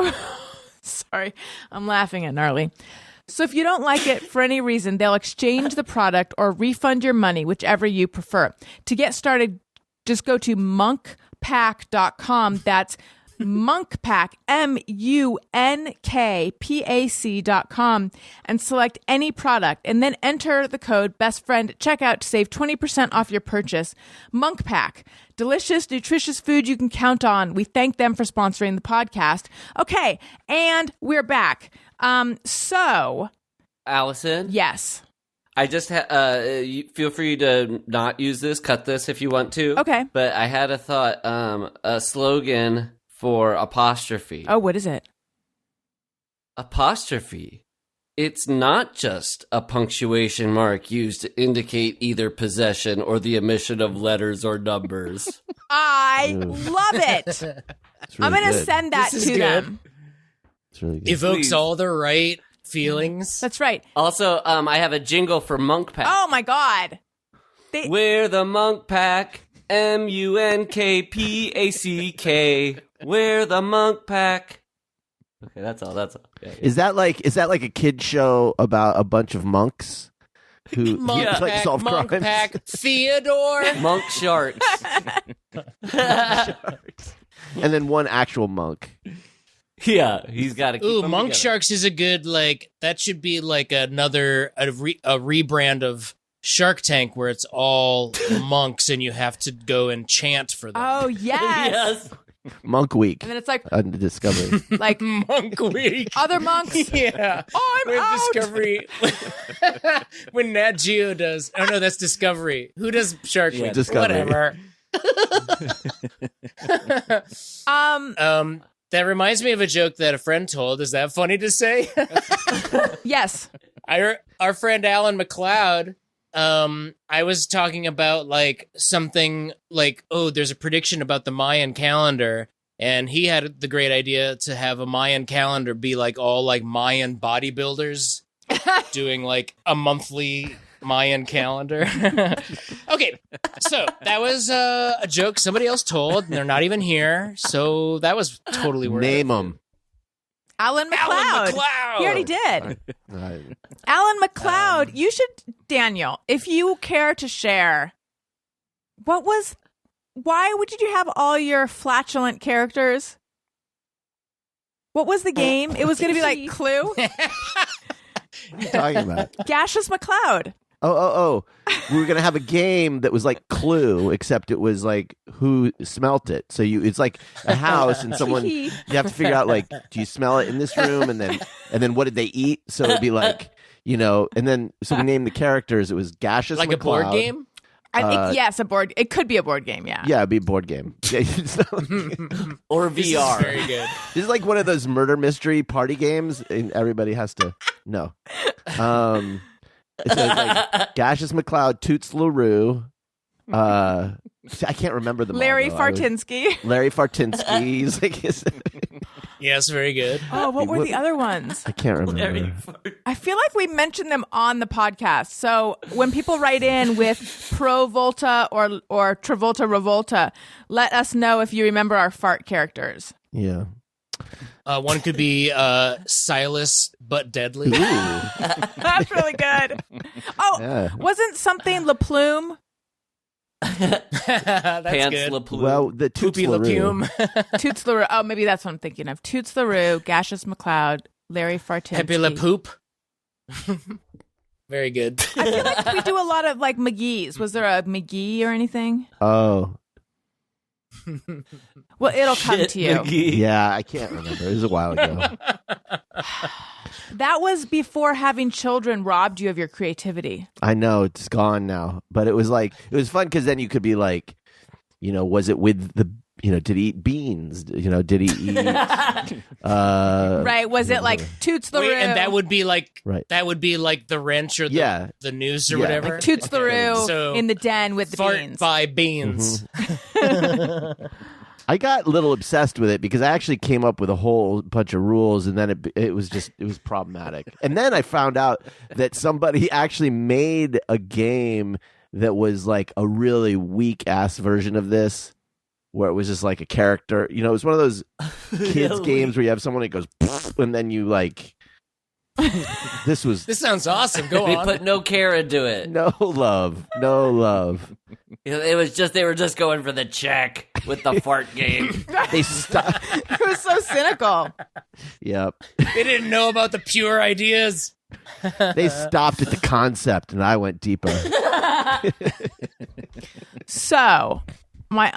Sorry, I'm laughing at gnarly. So if you don't like it for any reason, they'll exchange the product or refund your money, whichever you prefer. To get started, just go to monkpack.com. That's monkpack, MUNKPAC.com, and select any product, and then enter the code BESTFRIEND at checkout to save 20% off your purchase. Monk Pack, delicious, nutritious food you can count on. We thank them for sponsoring the podcast. Okay, and we're back. So, Allison, yes. I just feel free to not use this, cut this if you want to. Okay. But I had a thought, a slogan for apostrophe. Oh, what is it? Apostrophe. It's not just a punctuation mark used to indicate either possession or the omission of letters or numbers. I love it. It's I'm really going to good. send that This is to good. them. It's really good. Evokes Please. all the right feelings. That's right. Also, I have a jingle for Monk Pack. Oh, my God. We're the Monk Pack. MUNKPACK. We're the Monk Pack. Okay, that's all. Yeah. Is that like a kid show about a bunch of monks who Monk like Pack, solve Monk crimes? Pack, Theodore. Monk Sharks. And then one actual monk. Yeah, he's got to keep Ooh, them Monk together. Sharks is a good, like, that should be like a rebrand of Shark Tank where it's all monks and you have to go and chant for them. Oh, yes. Yes. Monk Week And then it's like, on Discovery. like Monk Week. other monks. Yeah. I'm With out. Discovery. When Nat Geo does. Oh, no, that's Discovery. Who does Shark Week? Discovery. Whatever. That reminds me of a joke that a friend told. Is that funny to say? Yes. Our friend Alan McLeod, I was talking about like something like, oh, there's a prediction about the Mayan calendar, and he had the great idea to have a Mayan calendar be like all like Mayan bodybuilders doing like a monthly Mayan calendar. Okay, so that was a joke somebody else told, and they're not even here, so that was totally worth Name it. them. Alan McLeod. Alan McLeod. He already did. Alan McLeod, you should, Daniel, if you care to share, why would you have all your flatulent characters? What was the game? It was going to be like Clue? What are you talking about? Gaseous McLeod. Oh. We were going to have a game that was like Clue, except it was like who smelt it. So it's like a house and someone, you have to figure out like, do you smell it in this room? And then what did they eat? So it'd be like, and then, so we named the characters. It was Gaseous Like a board McLeod. game? I think, yes, it could be a board game, yeah. Yeah, it'd be a board game. Yeah, Or This is VR. very good. this is like one of those murder mystery party games, and everybody has to know. It says like Gaseous McLeod, Toots LaRue. I can't remember them. Larry all, though. Fartinsky. Larry Fartinsky. He's like, Yes, very good. Oh, what were the other ones? I can't remember. Larry I feel like we mentioned them on the podcast. So when people write in with Pro Volta or Travolta Revolta, let us know if you remember our fart characters. Yeah. One could be Silas but deadly. Ooh. That's really good. Oh, Yeah. wasn't something La Plume? That's Pants good. La Plume. Well, the Toots Poopy LaRue. LaPume. Toots LaRue. Oh, maybe that's what I'm thinking of. Toots LaRue, Gaseous McLeod, Larry Fartinsky. Pepe Le Poop. Very good. I feel like we do a lot of like McGee's. Was there a McGee or anything? Oh, Well, it'll come Shit, to you. McGee. yeah, I can't remember. It was a while ago. That was before having children robbed you of your creativity. I know it's gone now, but it was fun because then you could be like, was it with the, did he eat beans? Did he eat? Right? Was it like Toots LaRue? Wait, and that would be like Right. that would be like the wrench or the, Yeah. the noose or Yeah. whatever. Like Toots LaRue So, in the den with the fart beans. by beans. I got a little obsessed with it because I actually came up with a whole bunch of rules, and then it was problematic. And then I found out that somebody actually made a game that was like a really weak ass version of this, where it was just like a character. It was one of those kids games where you have someone that goes, and then you like. This sounds awesome. Go They on. put no care into it. no love. It was just they were just going for the check with the fart game. They stopped. It was so cynical. Yep. They didn't know about the pure ideas. They stopped at the concept, and I went deeper. So, my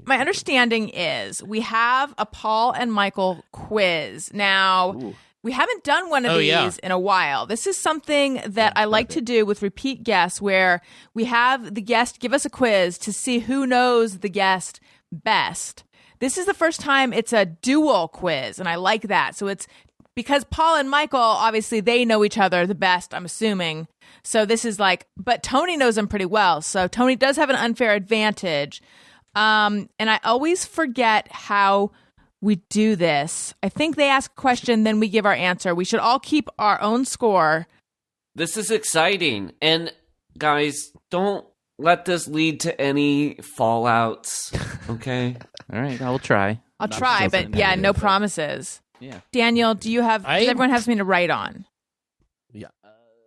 understanding is we have a Paul and Michael quiz. Now, we haven't done one of these in a while. This is something that I like to do with repeat guests where we have the guest give us a quiz to see who knows the guest best. This is the first time it's a dual quiz, and I like that. So it's because Paul and Michael, obviously, they know each other the best, I'm assuming. So this is like, but Tony knows them pretty well. So Tony does have an unfair advantage. And I always forget how we do this. I think they ask a question, then we give our answer. We should all keep our own score. This is exciting. And guys, don't let this lead to any fallouts. Okay? All right, I will try. I'll try, but yeah, no promises. Yeah. Daniel, does everyone have something to write on? Yeah.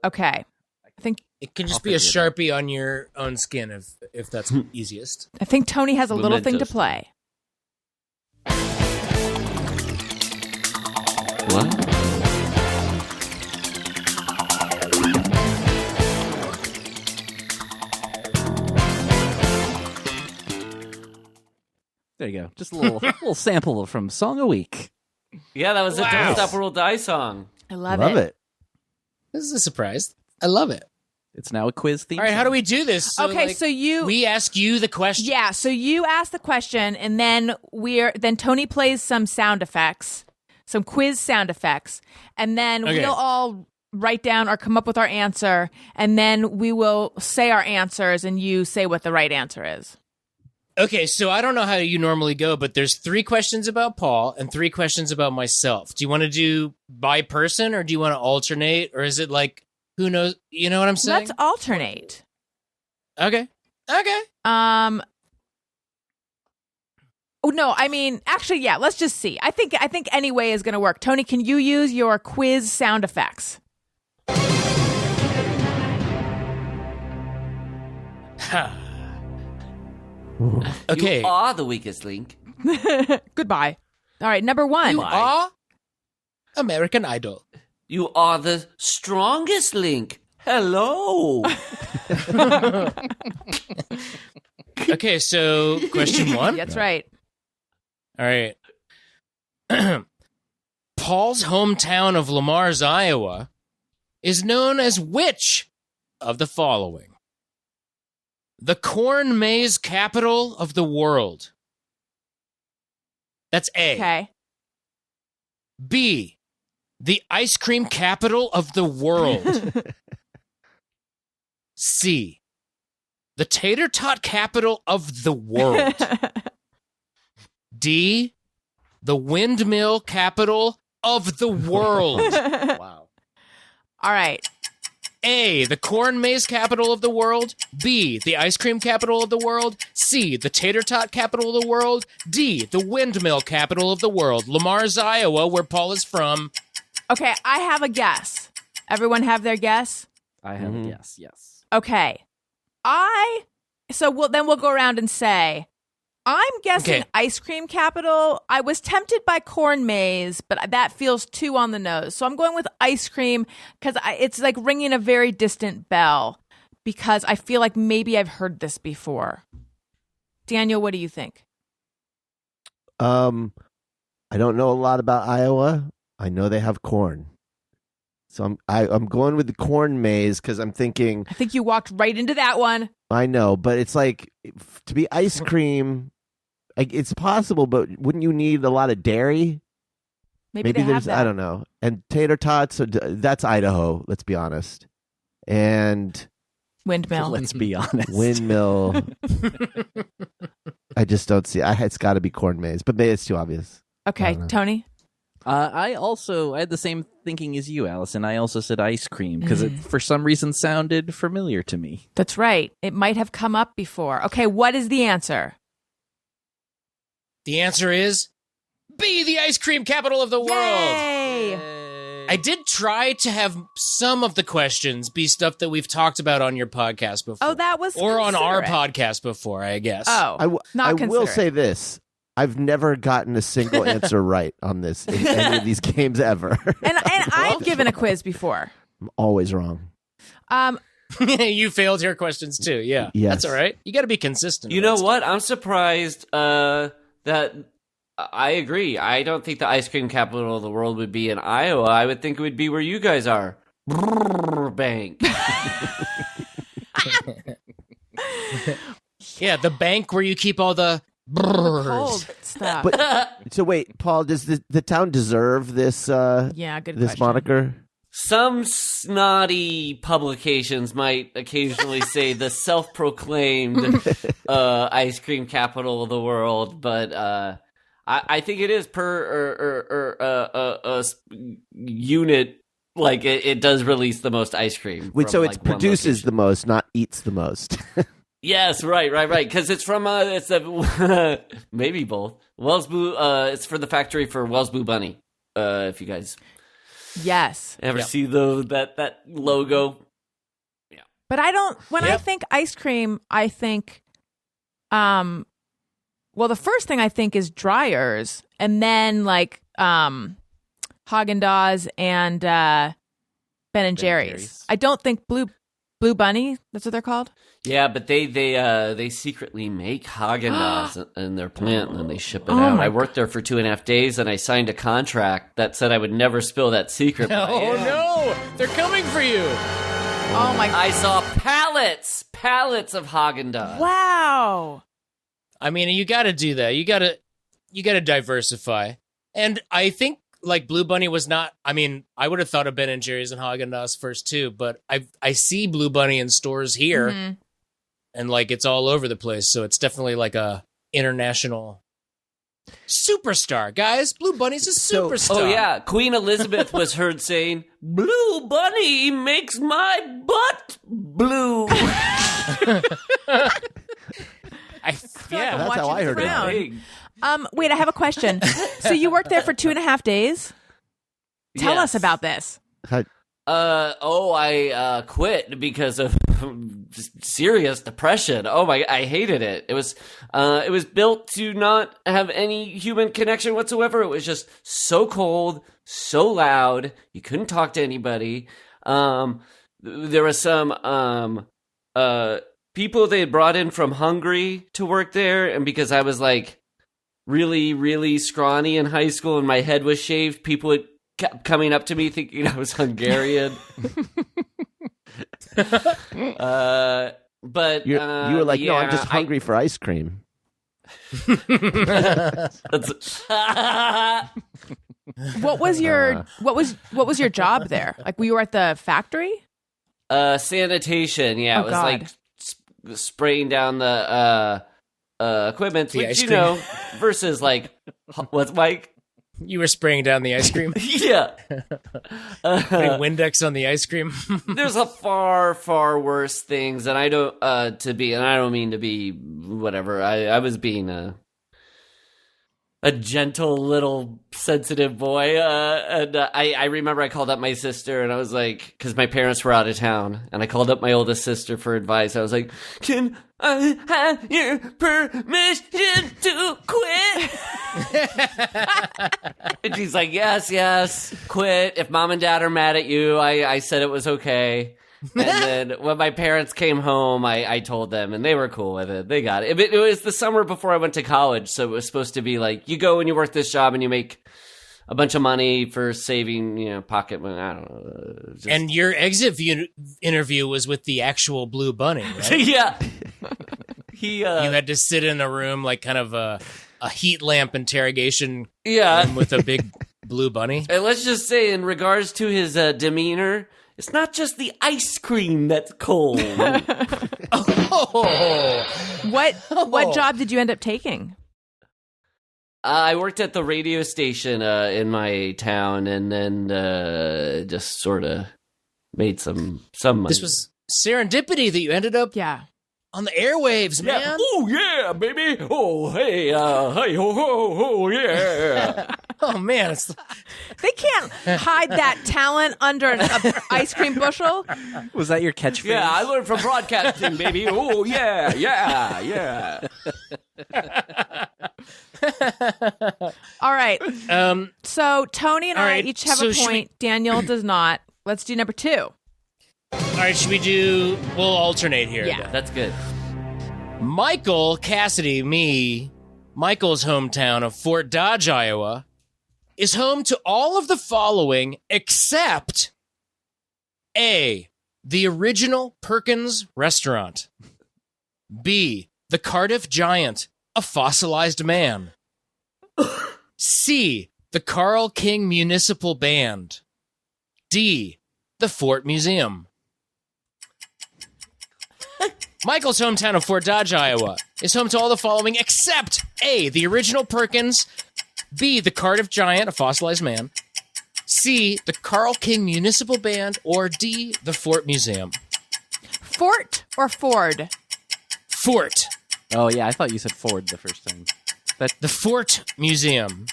Okay. I think It can just be a Sharpie on your own skin if that's easiest. Tony has a little thing to Mementos. play. What? There you go. Just a little sample from Song a Week. Yeah, that was Wow. a Don't Stop Or We'll Die song. I love Love it. it. This is a surprise. I love it. It's now a quiz theme. All right, how do we do this? So, Okay, like, so you we ask you the question. Yeah, so you ask the question and then Tony plays some sound effects, some quiz sound effects, and then Okay. we'll all write down or come up with our answer, and then we will say our answers and you say what the right answer is. Okay, so I don't know how you normally go, but there's 3 questions about Paul and 3 questions about myself. Do you want to do by person or do you want to alternate, or is it like who knows? You know what I'm saying? Let's alternate. Okay. Oh no, I mean, actually, yeah. Let's just see. I think any way is going to work. Tony, can you use your quiz sound effects? Okay. You are the weakest link. Goodbye. All right, number 1. You are American Idol. You are the strongest link. Hello. Okay, so question 1. That's right. All right. Paul's hometown of Lamar's, Iowa, is known as which of the following? The corn maze capital of the world. That's A. Okay. B. The ice cream capital of the world. C. The tater tot capital of the world. D. The windmill capital of the world. Wow. All right. A. The corn maze capital of the world. B. The ice cream capital of the world. C. The tater tot capital of the world. D. The windmill capital of the world. Lamar's, Iowa, where Paul is from. Okay, I have a guess. Everyone have their guess? I have a guess. Yes. Okay. I So we'll go around and say, I'm guessing Okay. ice cream capital. I was tempted by corn maze, but that feels too on the nose. So I'm going with ice cream because it's like ringing a very distant bell because I feel like maybe I've heard this before. Daniel, what do you think? I don't know a lot about Iowa. I know they have corn. So I'm going with the corn maze because I'm thinking, I think you walked right into that one. I know, but it's like to be ice cream, like, it's possible, but wouldn't you need a lot of dairy? Maybe they have there's, that. I don't know. And tater tots, that's Idaho, let's be honest. And Windmill. Let's be honest. windmill, I just don't see. It's got to be corn maze, but maybe it's too obvious. I Okay, don't know. Tony. I had the same thinking as you, Allison. I also said ice cream because it, for some reason, sounded familiar to me. That's right. It might have come up before. Okay, what is the answer? The answer is B, the ice cream capital of the world. Yay! I did try to have some of the questions be stuff that we've talked about on your podcast before. Oh, that was or on our considerate. podcast before, I guess. Oh, not I will considerate. say this. I've never gotten a single answer right on this in any of these games ever. And I've given a quiz before. I'm always wrong. You failed your questions too. Yeah, Yes. that's all right. You got to be consistent. You know what? I'm surprised that I agree. I don't think the ice cream capital of the world would be in Iowa. I would think it would be where you guys are. Bank. Yeah, the bank where you keep all the Cold stuff. But so wait, Paul, does the town deserve this yeah, good this question. moniker? Some snotty publications might occasionally say the self-proclaimed ice cream capital of the world, but I think it is per unit. Like it does release the most ice cream. Wait, from, so like, it one produces location. the most, not eats the most. Yes, right. Because it's from it's a maybe both Wells Blue. It's for the factory for Wells Blue Bunny. If you guys Yes. ever Yep. see that logo, But I don't when I Yep. think ice cream, I think well, the first thing I think is Dryers and then like Haagen-Dazs and Ben and Jerry's. Jerry's. I don't think Blue Bunny, that's what they're called. yeah. But they secretly make Haagen-Dazs in their plant and then they ship it Oh out. my I worked there for 2.5 days and I signed a contract that said I would never spill that secret. but I Oh am. no, they're coming for you. Oh my I saw pallets of Haagen-Dazs. Wow. I mean, you got to do that. You got to diversify. And I think like Blue Bunny was not. I mean, I would have thought of Ben and Jerry's and Haagen-Dazs first too, but I see Blue Bunny in stores here, Mhm. and like it's all over the place. So it's definitely like a international superstar, guys. Blue Bunny's a So- superstar. Oh yeah, Queen Elizabeth was heard saying, "Blue Bunny makes my butt blue." Yeah. That's how I heard it. Big. Wait, I have a question. So you worked there for 2.5 days? Tell Yes. us about this. I quit because of serious depression. Oh my, I hated it. It was built to not have any human connection whatsoever. It was just so cold, so loud. You couldn't talk to anybody. There was some people they had brought in from Hungary to work there, and because I was like really, really scrawny in high school and my head was shaved, people kept coming up to me thinking I was Hungarian. But You were like, no, I'm just hungry for ice cream. What was your what was your job there? Like you were at the factory? Sanitation, yeah, Oh, it was God. like spraying down the equipment, The which ice you cream. know, versus like what's Mike? You were spraying down the ice cream, Yeah, putting Windex on the ice cream. there's a far worse things, and I don't to be, and I don't mean to be whatever. I was being a gentle little sensitive boy. And I remember I called up my sister and I was like, because my parents were out of town, and I called up my oldest sister for advice. I was like, can I have your permission to quit? And she's like, yes, quit. If mom and dad are mad at you, I said it was okay. And then when my parents came home, I told them, and they were cool with it. They got it. It was the summer before I went to college, so it was supposed to be like, you go and you work this job and you make a bunch of money for saving, pocket money. I don't know. And your exit interview was with the actual Blue Bunny, right? Yeah. You had to sit in a room like kind of a heat lamp interrogation Yeah. room with a big blue bunny. And let's just say, in regards to his demeanor, it's not just the ice cream that's cold. What job did you end up taking? I worked at the radio station in my town, and then just sort of made some money. This was serendipity that you ended up on the airwaves, man. Yeah. Oh, yeah, baby. Oh, hey, hey, ho, ho, ho, yeah. Oh, man. They can't hide that talent under an ice cream bushel. Was that your catchphrase? Yeah, I learned from broadcasting, baby. Oh, yeah. All right. So Tony and I right, each have so a point. Daniel does not. Let's do number 2. All right, should we do... We'll alternate here. Yeah. then. That's good. Michael, Cassady, Michael's hometown of Fort Dodge, Iowa, is home to all of the following except A, the original Perkins restaurant. B, the Cardiff Giant, a fossilized man. C, the Carl King Municipal Band. D, the Fort Museum. Michael's hometown of Fort Dodge, Iowa, is home to all the following except A, the original Perkins, B, the Cardiff Giant, a fossilized man, C, the Carl King Municipal Band, or D, the Fort Museum. Fort or Ford? Fort. Oh, yeah, I thought you said Ford the first time. The Fort Museum.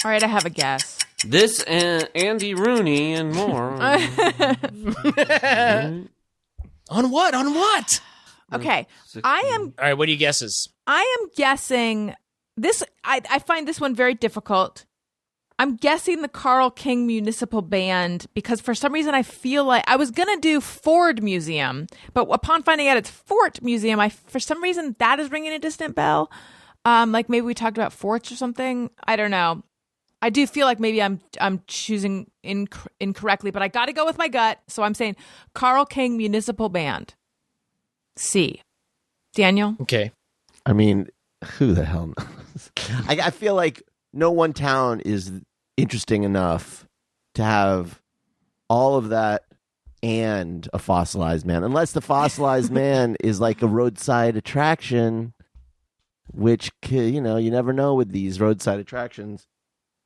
All right, I have a guess. This and Andy Rooney and more. On what? On what? Okay, I am All right, what are your guesses? guessing this. I find this one very difficult. I'm guessing the Carl King Municipal Band because for some reason I feel like I was gonna do Ford Museum, but upon finding out it's Fort Museum, for some reason that is ringing a distant bell. Like maybe we talked about forts or something. I don't know. I do feel like maybe I'm choosing incorrectly, but I got to go with my gut. So I'm saying Carl King Municipal Band. C. Daniel? Okay. I mean, who the hell knows? I feel like no one town is interesting enough to have all of that and a fossilized man, unless the fossilized man is like a roadside attraction, which you never know with these roadside attractions.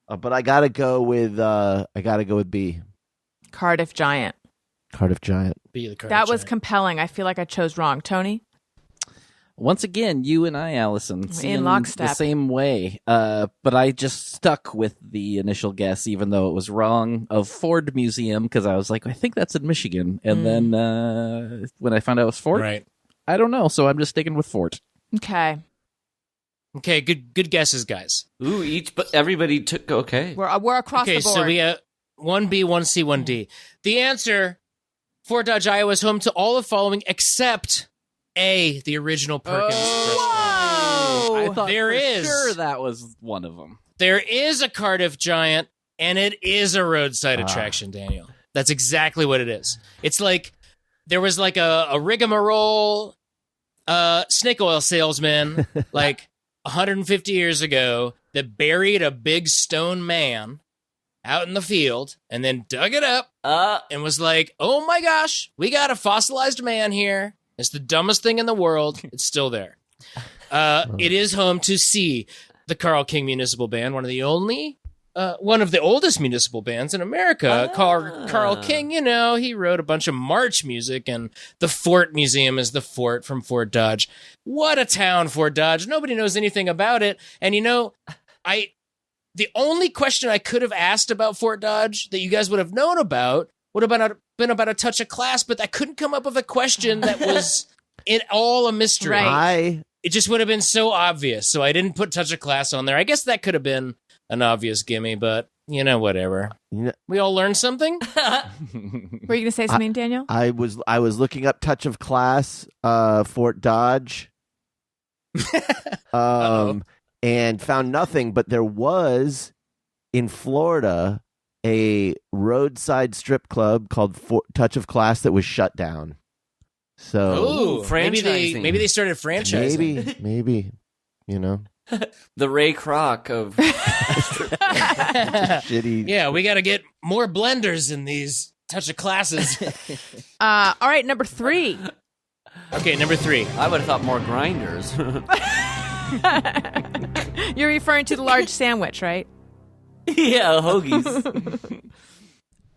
But I gotta go with B. Cardiff Giant. Cardiff Giant. Be the Cardiff That was Giant. compelling. I feel like I chose wrong. Tony? Once again, you and I, Allison, see them lockstep. the same way. But I just stuck with the initial guess, even though it was wrong, of Ford Museum, because I was like, I think that's in Michigan. And then when I found out it was Fort, Right. I don't know, so I'm just sticking with Fort. Okay. Okay, good guesses, guys. Ooh, but everybody took, okay. We're across Okay, the board. so we have 1B, 1C, 1D. The answer, Fort Dodge, Iowa, is home to all the following except A, the original Perkins restaurant. Whoa! I thought There for is. sure that was one of them. There is a Cardiff Giant, and it is a roadside attraction, Daniel. That's exactly what it is. It's like there was like a rigmarole snake oil salesman like 150 years ago that buried a big stone man out in the field and then dug it up and was like, oh my gosh, we got a fossilized man here. It's the dumbest thing in the world. It's still there. It is home to C, the Carl King Municipal Band, one of the only one of the oldest municipal bands in America, Carl King. You know, he wrote a bunch of march music, and the Fort Museum is the fort from Fort Dodge. What a town, Fort Dodge. Nobody knows anything about it. And, you know, the only question I could have asked about Fort Dodge that you guys would have known about would have been about a touch of class, but I couldn't come up with a question that was in all a mystery. Right. It just would have been so obvious, so I didn't put touch of class on there. I guess that could have been an obvious gimme, but, you know, whatever. We all learned something? Were you going to say something, Daniel? I was looking up touch of class, Fort Dodge, and found nothing. But there was in Florida a roadside strip club called Touch of Class that was shut down. So franchising. Maybe they started franchising. Maybe, you know, The Ray Kroc of shitty. Yeah, we got to get more blenders in these touch of classes. All right, number 3. Okay, number 3. I would have thought more grinders. You're referring to the large sandwich, right? Yeah, hoagies.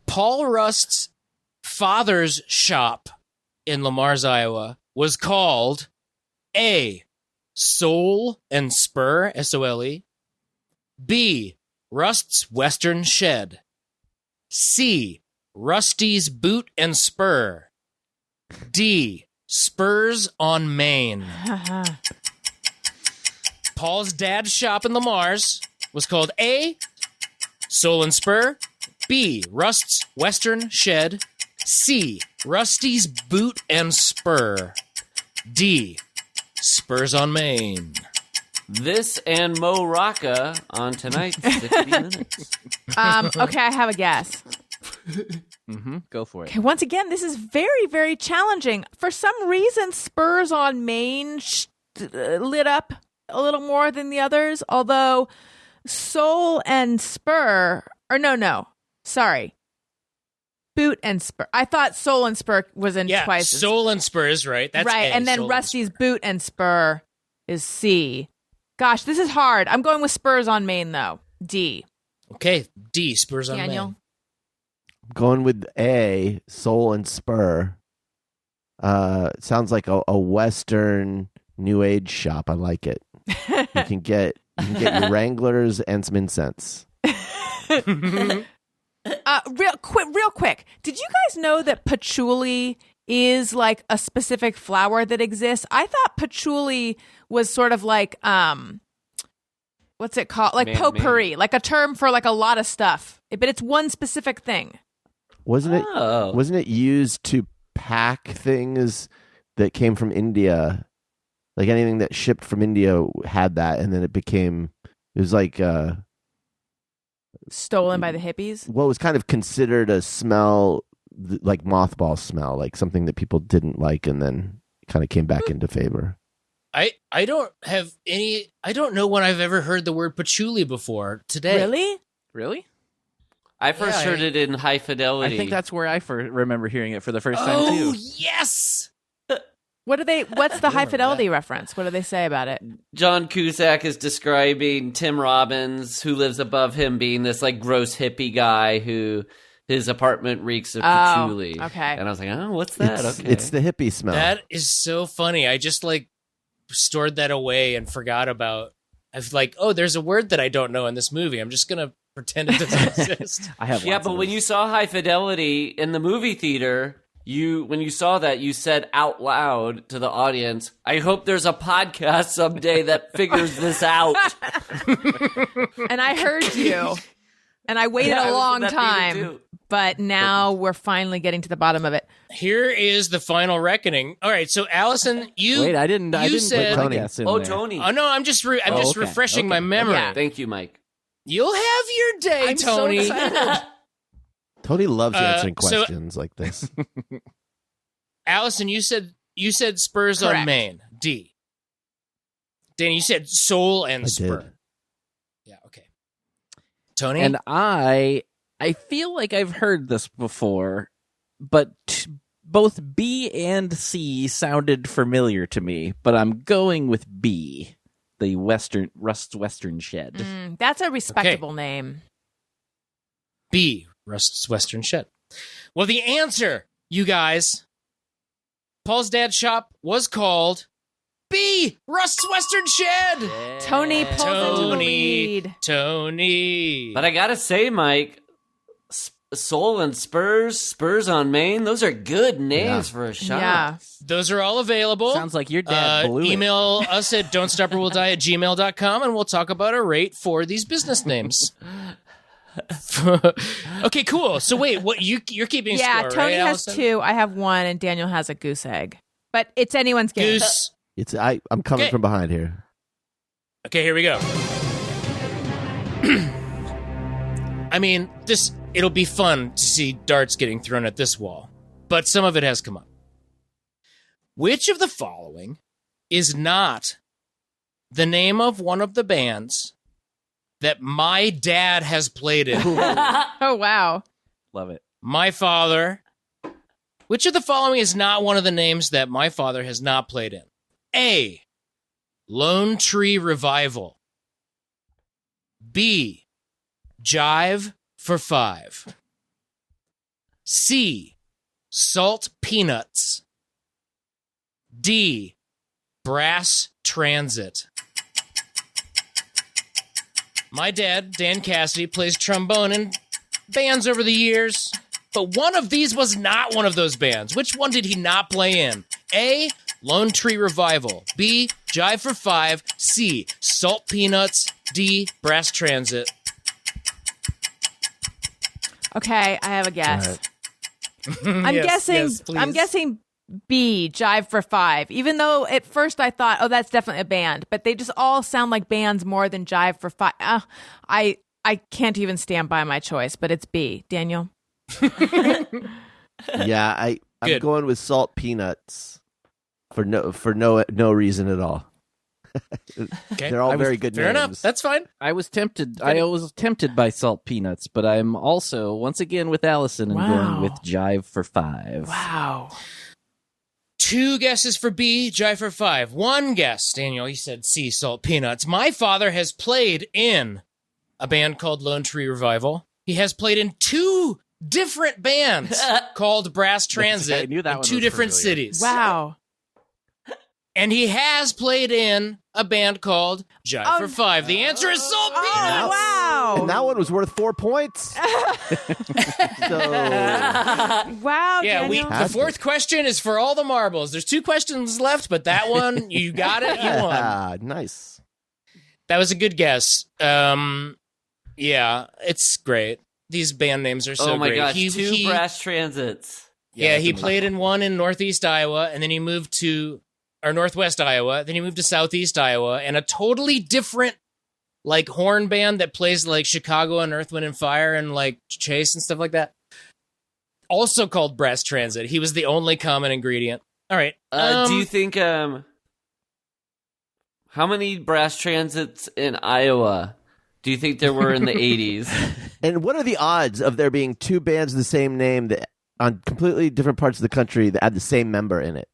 Paul Rust's father's shop in Lamars, Iowa was called A, Soul and Spur, S-O-L-E, B, Rust's Western Shed, C, Rusty's Boot and Spur, D, Spurs on Main. Paul's dad's shop in Lamars was called A, Soul and Spur, B, Rust's Western Shed, C, Rusty's Boot and Spur, D, Spurs on Main. This and Mo Rocca on tonight's 60 Minutes. Okay, I have a guess. Go for it. Okay, once again, this is very, very challenging. For some reason, Spurs on Main lit up a little more than the others, although Soul and Spur, or no, sorry. Boot and Spur. I thought Soul and Spur was in twice. Soul and Spur is right. That's right, A, and then Soul Rusty's Boot and Spur is C. Gosh, this is hard. I'm going with Spurs on Main, though. D. Okay, D, Spurs on Daniel? Main. Going with A, Soul and Spur. Sounds like a Western New Age shop. I like it. You can get your Wranglers and some incense. Real quick. Did you guys know that patchouli is like a specific flower that exists? I thought patchouli was sort of like what's it called? Like potpourri, like a term for like a lot of stuff. But it's one specific thing. Wasn't it used to pack things that came from India? Like anything that shipped from India had that, and then it was like Stolen by the hippies? Well, it was kind of considered a smell, like mothball smell, like something that people didn't like, and then kind of came back into favor. I don't know when I've ever heard the word patchouli before today. Really? I first heard it in High Fidelity. I think that's where I remember hearing it for the first time, too. Oh, yes! What's the High Fidelity reference? What do they say about it? John Cusack is describing Tim Robbins, who lives above him, being this like gross hippie guy who his apartment reeks of patchouli. Okay. And I was like, oh, what's that? It's the hippie smell. That is so funny. I just like stored that away and forgot about. I was like, oh, there's a word that I don't know in this movie. I'm just gonna pretend it doesn't exist. I have. Yeah, but when you saw High Fidelity in the movie theater, when you saw that, you said out loud to the audience, I hope there's a podcast someday that figures this out. And I heard you. And I waited a long time. But now we're finally getting to the bottom of it. Here is the final reckoning. All right, so Allison, Wait, I didn't said, put my guess in there. Tony. Oh no, I'm just refreshing my memory. Yeah. Thank you, Mike. You'll have your day, I'm so Tony. excited. Tony loves answering questions like this. Allison, you said Spurs Correct. on Main. D. Danny, you said Soul and I Spur. did. Yeah, okay. Tony? And I feel like I've heard this before, but both B and C sounded familiar to me, but I'm going with B, the Rust's Western Shed. That's a respectable name. B, Rust's Western Shed? Well, the answer, you guys, Paul's dad's shop was called B, Rust's Western Shed. Tony pulls into the lead. Tony. But I gotta say, Mike, Soul and Spurs on Main, those are good names for a shop. Yeah. Those are all available. Sounds like your dad blew it. Email us at don'tstopperwilldie@gmail.com and we'll talk about a rate for these business names. Okay, cool. So wait, what you're keeping Yeah, score, Tony right, has Alison? 2. I have 1, and Daniel has a goose egg. But it's anyone's game. Goose. I'm coming Okay. from behind here. Okay, here we go. I mean, it'll be fun to see darts getting thrown at this wall, but some of it has come up. Which of the following is not the name of one of the bands that my dad has played in? Oh, wow. Love it. My father. Which of the following is not one of the names that my father has not played in? A, Lone Tree Revival. B, Jive for Five. C, Salt Peanuts. D, Brass Transit. My dad, Dan Cassady, plays trombone in bands over the years, but one of these was not one of those bands. Which one did he not play in? A, Lone Tree Revival. B, Jive for Five. C, Salt Peanuts. D, Brass Transit. Okay, I have a guess. All I'm Yes, guessing. yes, please. I'm guessing B, Jive for Five. Even though at first I thought, oh, that's definitely a band, but they just all sound like bands more than Jive for Five. I can't even stand by my choice, but it's B. Daniel. Yeah, I'm Good. going with Salt Peanuts for no reason at all. Okay. They're all very good Fair names. enough. That's fine. I was tempted. I was tempted by Salt Peanuts, but I'm also once again with Allison and Wow. going with Jive for Five. Wow. 2 guesses for B, Jive for Five. 1 guess, Daniel. You said C, Salt Peanuts. My father has played in a band called Lone Tree Revival. He has played in 2 different bands called Brass Transit I knew that in one 2 was different familiar. cities. Wow. And he has played in a band called Jive for Five. The answer is Salt Oh, Peanuts. wow. And that one was worth 4 points. So Wow, Yeah, Daniel. the 4th question is for all the marbles. There's 2 questions left, but that one, you got it, you won. ah, nice. That was a good guess. Yeah, it's great. These band names are so oh my great. gosh, He- 2 he- Brass Transits. Yeah, he played in one in Northeast Iowa, and then he moved to or Northwest Iowa. Then he moved to Southeast Iowa, and a totally different like horn band that plays like Chicago and Earth, Wind and Fire and like Chase and stuff like that. Also called Brass Transit. He was the only common ingredient. All right. Do you think how many Brass Transits in Iowa do you think there were in the 80s? And what are the odds of there being 2 bands of the same name that on completely different parts of the country that had the same member in it?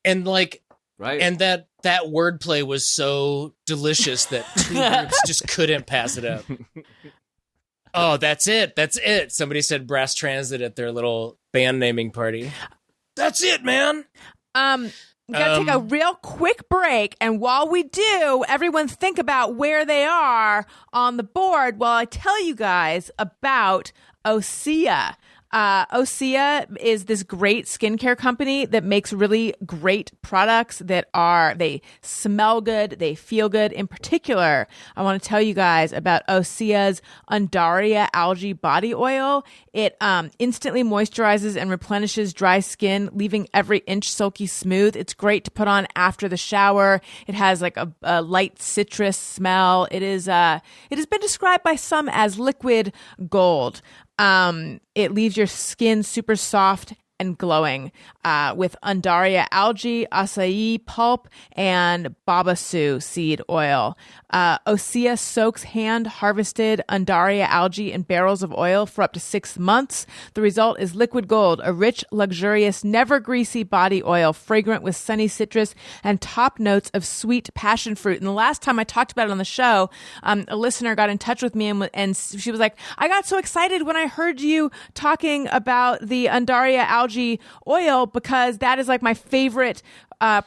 and like Right. and that wordplay was so delicious that 2 groups just couldn't pass it up. Oh, that's it. That's it. Somebody said Brass Transit at their little band naming party. That's it, man. I'm going to take a real quick break. And while we do, everyone think about where they are on the board while I tell you guys about Osea. Osea is this great skincare company that makes really great products they smell good, they feel good. In particular, I want to tell you guys about Osea's Undaria algae body oil. It instantly moisturizes and replenishes dry skin, leaving every inch silky smooth. It's great to put on after the shower. It has like a light citrus smell. It has been described by some as liquid gold. It leaves your skin super soft and glowing with Undaria algae, acai pulp, and babasu seed oil. Osea soaks hand-harvested Undaria algae in barrels of oil for up to 6 months. The result is liquid gold, a rich, luxurious, never greasy body oil, fragrant with sunny citrus and top notes of sweet passion fruit. And the last time I talked about it on the show, a listener got in touch with me and she was like, I got so excited when I heard you talking about the Undaria algae oil because that is like my favorite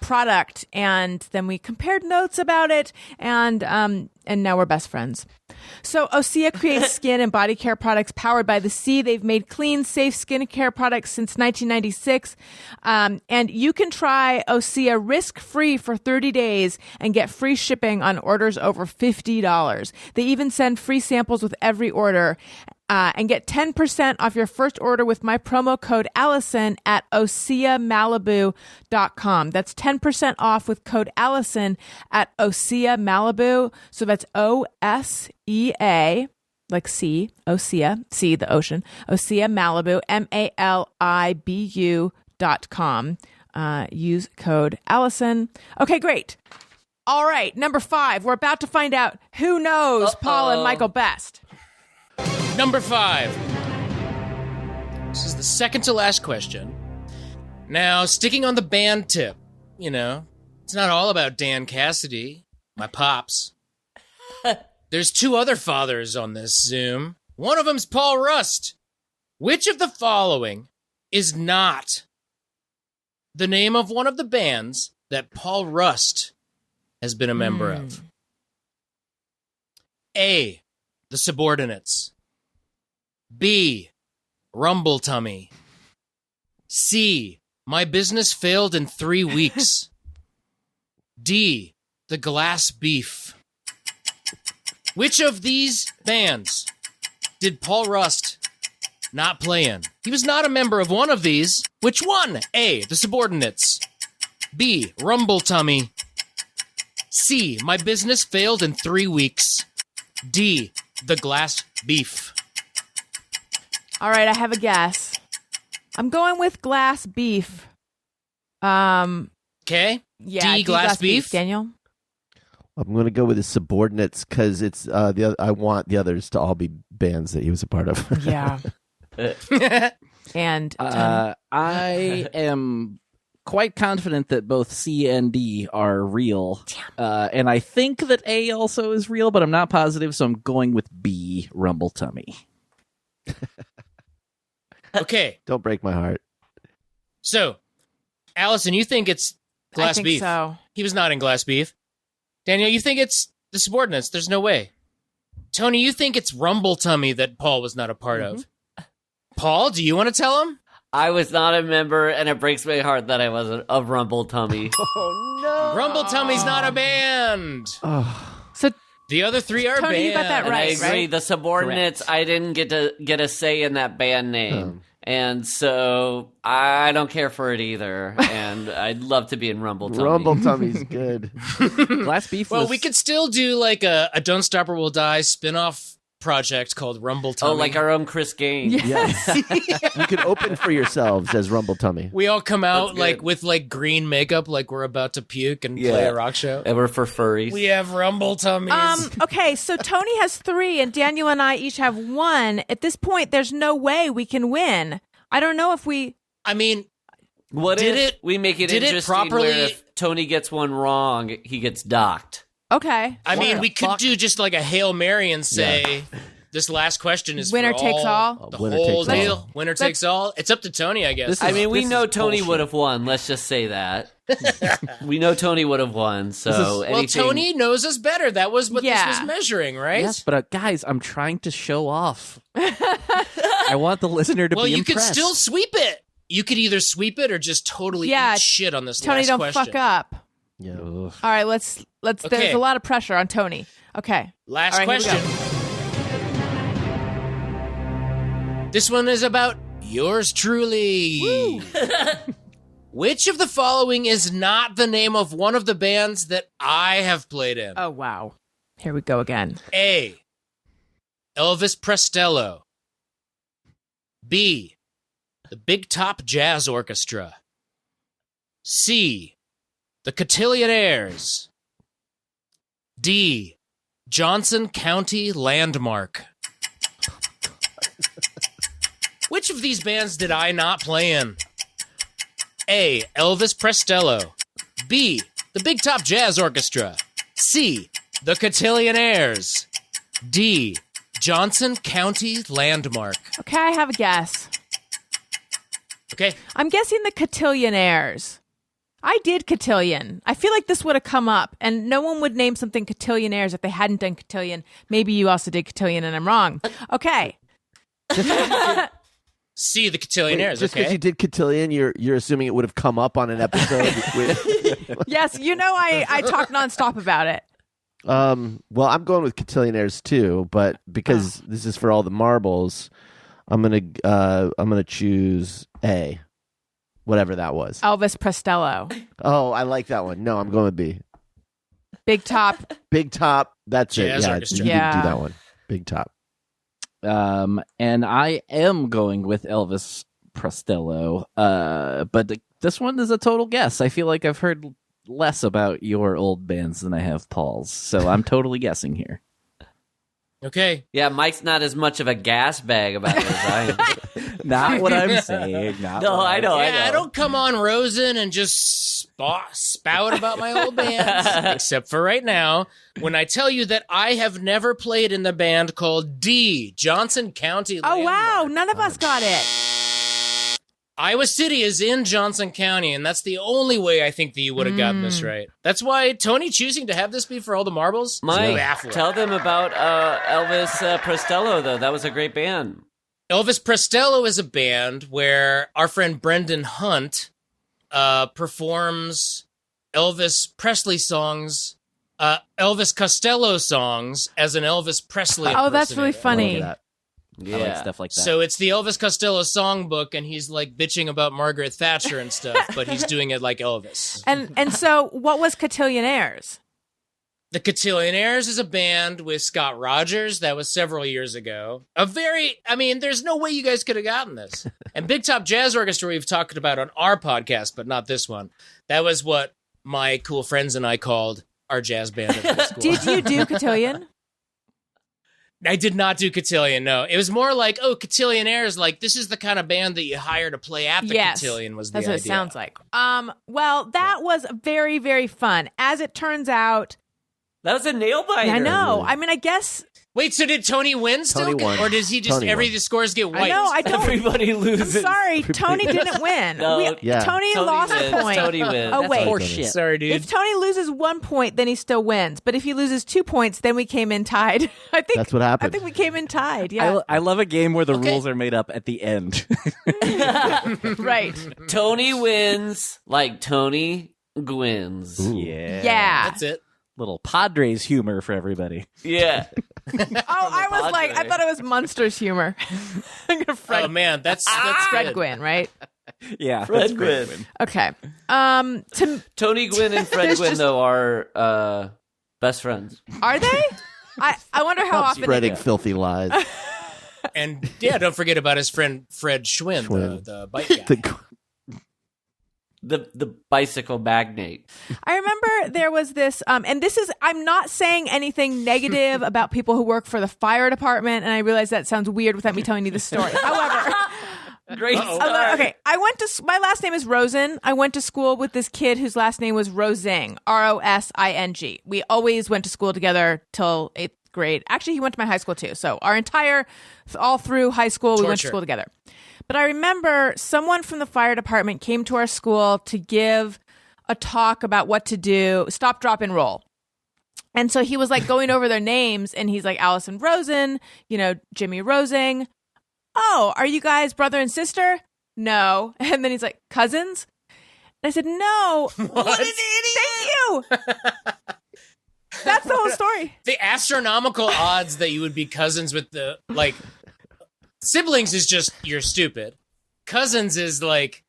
product. And then we compared notes about it, and now we're best friends. So Osea creates skin and body care products powered by the sea. They've made clean, safe skincare products since 1996. And you can try Osea risk-free for 30 days and get free shipping on orders over $50. They even send free samples with every order. And get 10% off your first order with my promo code Alison at OseaMalibu.com. That's 10% off with code Alison at Osea Malibu. So that's OSEA, like sea, Osea, sea, the ocean, Osea Malibu, MALIBU.com. Use code Alison. Okay, great. All right, number 5. We're about to find out who knows Paul and Michael best. Number 5. This is the second to last question. Now, sticking on the band tip, it's not all about Dan Cassady, my pops. There's 2 other fathers on this Zoom. One of them's Paul Rust. Which of the following is not the name of one of the bands that Paul Rust has been a member of? A, The Subordinates. B, Rumble Tummy. C, My Business Failed in 3 Weeks. D, The Glass Beef. Which of these bands did Paul Rust not play in? He was not a member of one of these. Which one? A, The Subordinates. B, Rumble Tummy. C, My Business Failed in 3 Weeks. D, The Glass Beef. All right, I have a guess. I'm going with glass beef. Okay. Yeah, D, glass beef. Daniel? I'm going to go with the Subordinates because it's I want the others to all be bands that he was a part of. Yeah. And I am quite confident that both C and D are real. And I think that A also is real, but I'm not positive, so I'm going with B, Rumble Tummy. Okay. Don't break my heart. So, Allison, you think it's glass I think beef? so. He was not in glass beef. Daniel, you think it's the Subordinates? There's no way. Tony, you think it's Rumble Tummy that Paul was not a part of? Paul, do you want to tell him? I was not a member, and it breaks my heart that I wasn't of Rumble Tummy. Oh, no. Rumble Tummy's not a band. So The other 3 are Tony, bands. you got that And I right, agree. right? The Subordinates, I didn't get a say in that band name. And so I don't care for it either. And I'd love to be in Rumble Tummy. Rumble Tummy's good. Glass Beef Well, was... we could still do like a Don't Stop or We'll Die spin-off project called Rumble Tummy. Oh, like our own Chris Gaines. Yes. You can open for yourselves as Rumble Tummy. We all come out That's like good. with like green makeup, like we're about to puke and play a rock show. And we're for furries. We have Rumble Tummies. Okay, so Tony has 3 and Daniel and I each have 1. At this point, there's no way we can win. I don't know if we... I mean, What Did if it- we make it did it interesting properly- where if Tony gets one wrong, he gets docked? Okay. I mean, Sure. we could do just like a Hail Mary and say this last question is Winner for takes all? The Winner whole takes all. deal. Winner takes all. It's up to Tony, I guess. This I is- mean, we this know is Tony bullshit. would have won. Let's just say that. We know Tony would have won. So This is- well, anything... Tony knows us better. That was what Yeah. this was measuring, right? Yes, but guys, I'm trying to show off. I want the listener to well, be you impressed. could still sweep it. You could either sweep it or just totally Yeah, eat shit on this Tony, last don't question. fuck up. Yeah. All right, let's. Okay. There's a lot of pressure on Tony. Okay. Last All right, here we question. This one is about yours truly. Which of the following is not the name of one of the bands that I have played in? Oh wow. Here we go again. A, Elvis Prestello. B, The Big Top Jazz Orchestra. C. The Cotillionaires. D. Johnson County Landmark. Which of these bands did I not play in? A. Elvis Prestello. B. The Big Top Jazz Orchestra. C. The Cotillionaires. D. Johnson County Landmark. Okay, I have a guess. Okay. I'm guessing the Cotillionaires. I did Cotillion. I feel like this would have come up, and no one would name something Cotillionaires if they hadn't done Cotillion. Maybe you also did Cotillion, and I'm wrong. Okay. C. The Cotillionaires. Just because Okay. you did Cotillion, you're assuming it would have come up on an episode. Yes, I talk nonstop about it. Well, I'm going with Cotillionaires too, but because this is for all the marbles, I'm gonna choose A, whatever that was. Elvis Prestello. Oh, I like that one. No, I'm going with B. Big Top. Big Top. That's Jazz it. Yeah, Orchestra. you didn't Yeah. do that one. Big Top. And I am going with Elvis Prestello. But this one is a total guess. I feel like I've heard less about your old bands than I have Paul's, so I'm totally guessing here. Okay. Yeah, Mike's not as much of a gas bag about it as I am. Not what I'm saying. No, I know. Yeah, I don't come on Rosen and just spout about my old bands. Except for right now, when I tell you that I have never played in the band called D, Johnson County Oh, Landmark. wow. None of us got it. Iowa City is in Johnson County, and that's the only way I think that you would have gotten this right. That's why Tony choosing to have this be for all the marbles. Mike, baffling. tell them about Elvis Prestello, though. That was a great band. Elvis Prestello is a band where our friend Brendan Hunt performs Elvis Presley songs, Elvis Costello songs as an Elvis Presley Oh, that's really impersonator. funny. Yeah. I like stuff like that. So it's the Elvis Costello songbook, and he's like bitching about Margaret Thatcher and stuff, but he's doing it like Elvis. And so what was Cotillionaires? The Cotillionaires is a band with Scott Rogers. That was several years ago. There's no way you guys could have gotten this. And Big Top Jazz Orchestra we've talked about on our podcast, but not this one. That was what my cool friends and I called our jazz band at high school. Did you do Cotillion? I did not do Cotillion, no. It was more like, Cotillionaires, like, this is the kind of band that you hire to play at the Yes. Cotillion was the That's idea. what it sounds like. Well, that was very, very fun. As it turns out, That was a nail biter. I know. I mean, I guess Wait, so did Tony win still? Tony won. Or does he just, Tony won. the scores get wiped? I know. I don't. Everybody I'm loses. sorry, Tony didn't win. No, Yeah. Tony lost wins. a point. Tony wins. Oh That's wait, horseshit. Sorry, dude. if Tony loses 1 point, then he still wins. But if he loses 2 points, then we came in tied. I think That's what happened. I think we came in tied. Yeah, I love a game where the Okay. rules are made up at the end. right. Tony wins like Tony Gwins. Yeah. That's it. Little Padres humor for everybody. Yeah. Oh, I was like, I thought it was Munster's humor. Fred, Oh, man, that's Fred good. Gwynn, right? Yeah, Fred that's great. Gwynn. Okay. Tony Gwynn and Fred There's Gwynn, just- though, are best friends. Are they? I wonder how often. Spreading filthy lies. And yeah, don't forget about his friend Fred Schwinn, Schwinn. the bike guy. The bicycle magnate. I remember there was this, and this is, I'm not saying anything negative about people who work for the fire department, and I realize that sounds weird without me telling you the story. However, Great okay, my last name is Rosen. I went to school with this kid whose last name was Rosing, Rosing. We always went to school together till 8th grade. Actually, he went to my high school too. So all through high school, we went to Torture. school together. But I remember someone from the fire department came to our school to give a talk about what to do, stop, drop, and roll. And so he was like going over their names, and he's like, Alison Rosen, Jimmy Rosing. Oh, are you guys brother and sister? No. And then he's like, cousins? And I said, no. What an Thank you. That's the whole story. The astronomical odds that you would be cousins with the, like, siblings is just, you're stupid. Cousins is like,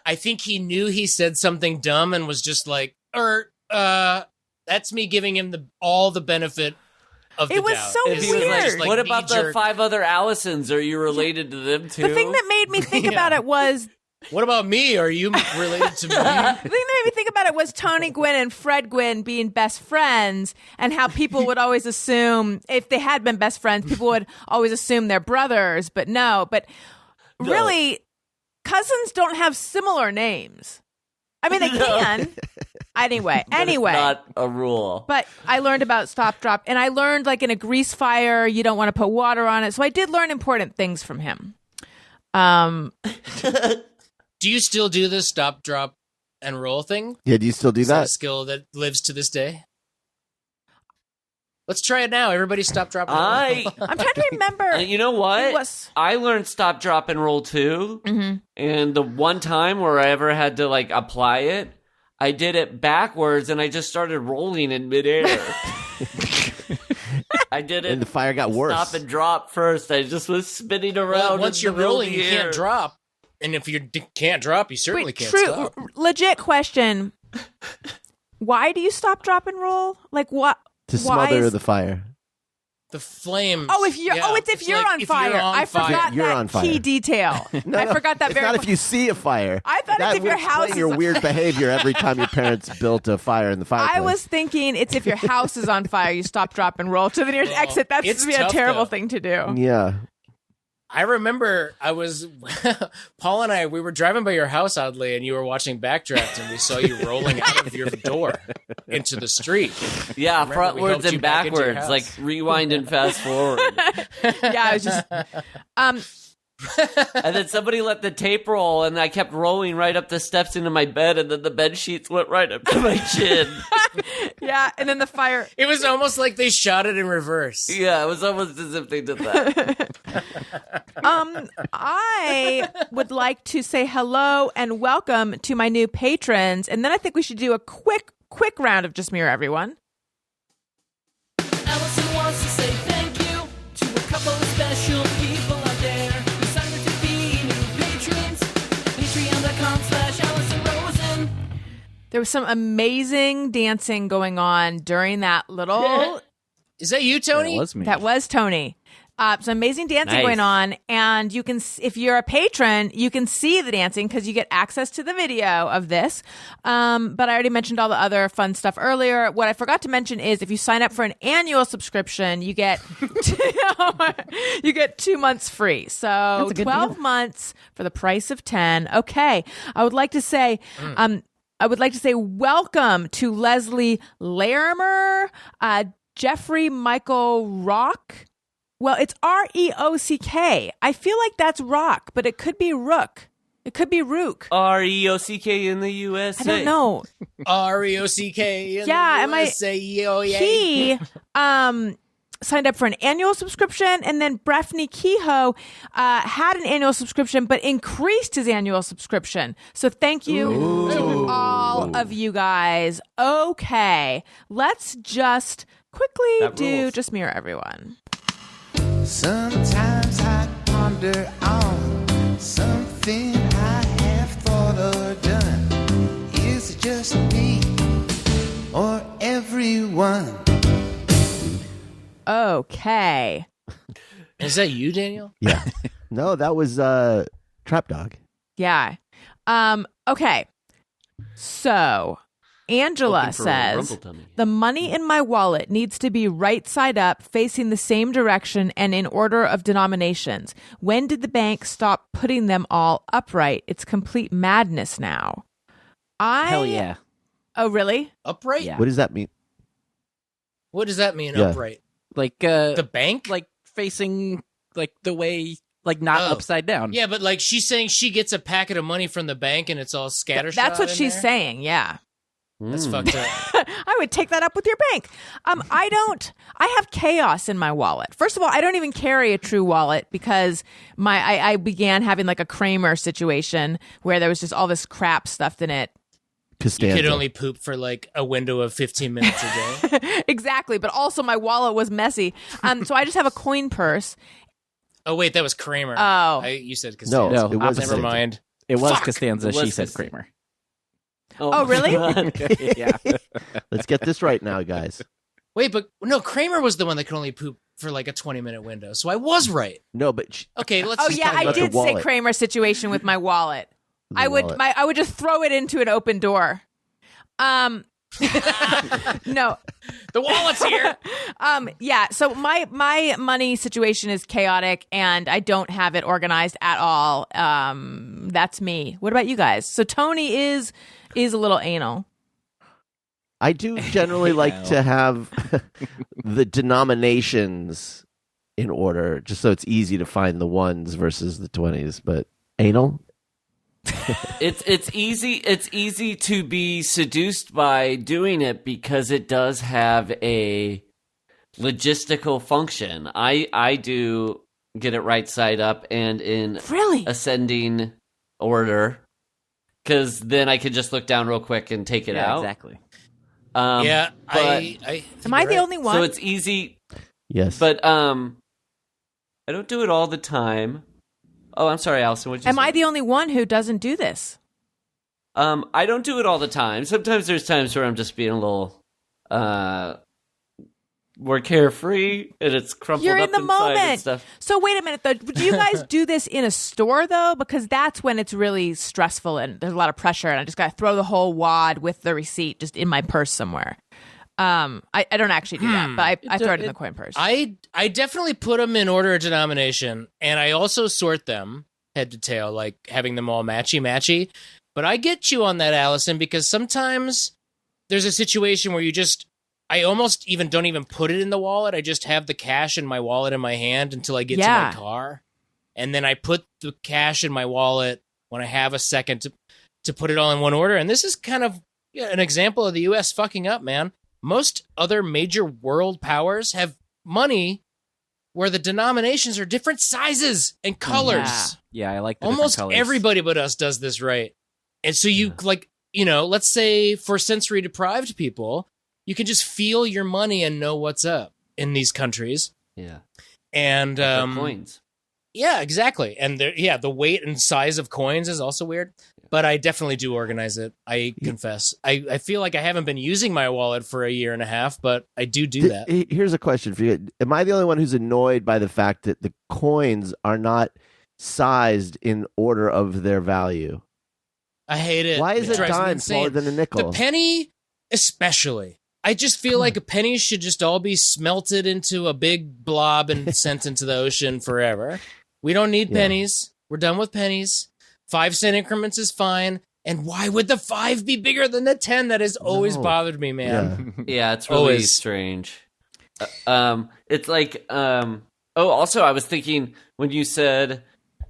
I think he knew he said something dumb and was just like, that's me giving him all the benefit of the It was doubt. so This is weird. just, like, what about the knee-jerk- 5 other Allisons? Are you related to them too? The thing that made me think Yeah. about it was What about me? Are you related to me? the thing that made me think about it was Tony Gwynn and Fred Gwynn being best friends, and how people would always assume if they had been best friends, people would always assume they're brothers, but no. But really, cousins don't have similar names. I mean, they can. Anyway. But it's not a rule. But I learned about stop drop, and I learned like in a grease fire, you don't want to put water on it. So I did learn important things from him. Do you still do the stop, drop, and roll thing? Yeah, do you still do Is that a that? skill that lives to this day? Let's try it now. Everybody stop, drop, and roll. I'm trying to remember. You know It what? was- I learned stop, drop, and roll too. And the one time where I ever had to like apply it, I did it backwards and I just started rolling in midair. I did it. And the fire got worse. Stop and drop first. I just was spinning around. Well, once in you're the middle of rolling, the you can't air. drop. And if you can't drop, you certainly Wait, can't true, stop. legit question. Why do you stop, drop, and roll? Like what? To why smother is- the fire. The flames. Oh, if you're it's if It's you're like on if fire. you're on I fire. forgot You're that on fire. key detail. No, I no, forgot that it's very. not if you see a fire. I thought that it's if your would house explain your is- weird behavior every time your parents built a fire in the fireplace. I was thinking it's if your house is on fire, you stop, drop, and roll to the nearest Well, exit. That's it's be a tough, terrible though. thing to do. Yeah. I remember Paul and I, we were driving by your house, oddly, and you were watching Backdraft, and we saw you rolling out of your door into the street. Yeah, Remember, we frontwards helped you and back into your backwards, house. like rewind and fast forward. Yeah, I was just. And then somebody let the tape roll, and I kept rolling right up the steps into my bed, and then the bed sheets went right up to my chin. Yeah, and then the fire. It was almost like they shot it in reverse. Yeah, it was almost as if they did that. I would like to say hello and welcome to my new patrons, and then I think we should do a quick round of Just Mirror Everyone. Alison wants to say thank you to a couple of special people out there who signed up to be new patrons. Patreon.com/Alison Rosen. There was some amazing dancing going on during that little. Is that you, Tony? That was me. That was Tony. Some amazing dancing Nice. going on, and you can, if you're a patron, you can see the dancing because you get access to the video of this. But I already mentioned all the other fun stuff earlier. What I forgot to mention is if you sign up for an annual subscription, you get 2 months free. So 12 months for the price of 10. Okay, I would like to say. Welcome to Leslie Larimer, Jeffrey Michael Rock. Well, it's REOCK. I feel like that's rock, but it could be rook. It could be rook. REOCK in the USA. I don't know. REOCK. Yeah, am I- He. He signed up for an annual subscription, and then Breffney Kehoe had an annual subscription, but increased his annual subscription. So thank you to all of you guys. Okay, let's just quickly That do rules. Just Mirror Everyone. Sometimes I ponder on something I have thought or done. Is it just me or everyone? Okay. Is that you, Daniel? Yeah. No, that was Trap Dog. Yeah. Okay. So Angela Looking for a says rumble tummy. the money in my wallet needs to be right side up, facing the same direction and in order of denominations. When did the bank stop putting them all upright? It's complete madness now. Hell yeah. Oh, really? Upright? Yeah. What does that mean? What does that mean, Yeah. upright? Like The bank? like facing like the way like not Oh. upside down. Yeah, but like she's saying she gets a packet of money from the bank and it's all scattershot. That's what in she's there? saying. Yeah. That's fucked up. I would take that up with your bank. I have chaos in my wallet. First of all, I don't even carry a true wallet because I began having like a Kramer situation where there was just all this crap stuffed in it. You Costanza. could only poop for like a window of 15 minutes a day. Exactly. But also my wallet was messy. So I just have a coin purse. Oh, wait, that was Kramer. Oh. You said No, Costanza. it was Never Costanza. mind. It was Fuck. Costanza. It was She said Costanza. Kramer. Oh, my really? God. Yeah. Let's get this right now, guys. Wait, but no, Kramer was the one that could only poop for like a 20-minute window, so I was right. No, but Okay, let's. Oh just yeah, talk I about did the say wallet. Kramer situation with my wallet. The I would wallet. I would just throw it into an open door. No. the wallet's here. Yeah, so my money situation is chaotic and I don't have it organized at all. That's me. What about you guys? So Tony is a little anal. I do generally like to have the denominations in order, just so it's easy to find the ones versus the 20s. But anal? It's easy to be seduced by doing it because it does have a logistical function. I do get it right side up and in Really? ascending order, because then I can just look down real quick and take it Yeah, out. exactly. Yeah, but- I Am I the you're right. only one? So it's easy, Yes. but I don't do it all the time. Oh, I'm sorry, Allison. What'd you Am say? I the only one who doesn't do this? I don't do it all the time. Sometimes there's times where I'm just being a little more carefree, and it's crumpled You're up in the inside and moment. stuff. So wait a minute though. Do you guys do this in a store though? Because that's when it's really stressful and there's a lot of pressure, and I just got to throw the whole wad with the receipt just in my purse somewhere. I don't actually do that, but I throw it in the coin purse. I definitely put them in order of denomination, and I also sort them head to tail, like having them all matchy. But I get you on that, Allison, because sometimes there's a situation where I almost even don't even put it in the wallet. I just have the cash in my wallet in my hand until I get to Yeah. my car, and then I put the cash in my wallet when I have a second to put it all in one order. And this is kind of an example of the U.S. fucking up, man. Most other major world powers have money where the denominations are different sizes and colors. Yeah, I like the Almost different colors. everybody but us does this right. And so you let's say for sensory deprived people, you can just feel your money and know what's up in these countries. Yeah, And for coins. yeah, exactly. And the weight and size of coins is also weird. But I definitely do organize it. I confess. I feel like I haven't been using my wallet for a year and a half, but I do that. Here's a question for you. Am I the only one who's annoyed by the fact that the coins are not sized in order of their value? I hate it. Why is It a drives me dime insane. smaller than a nickel? The penny, especially. I just feel like a penny should just all be smelted into a big blob and sent into the ocean forever. We don't need Yeah. pennies. We're done with pennies. 5-cent increments is fine. And why would the 5 be bigger than the 10? That has always No. bothered me, man. Yeah, it's really Always. strange. It's like, also, I was thinking when you said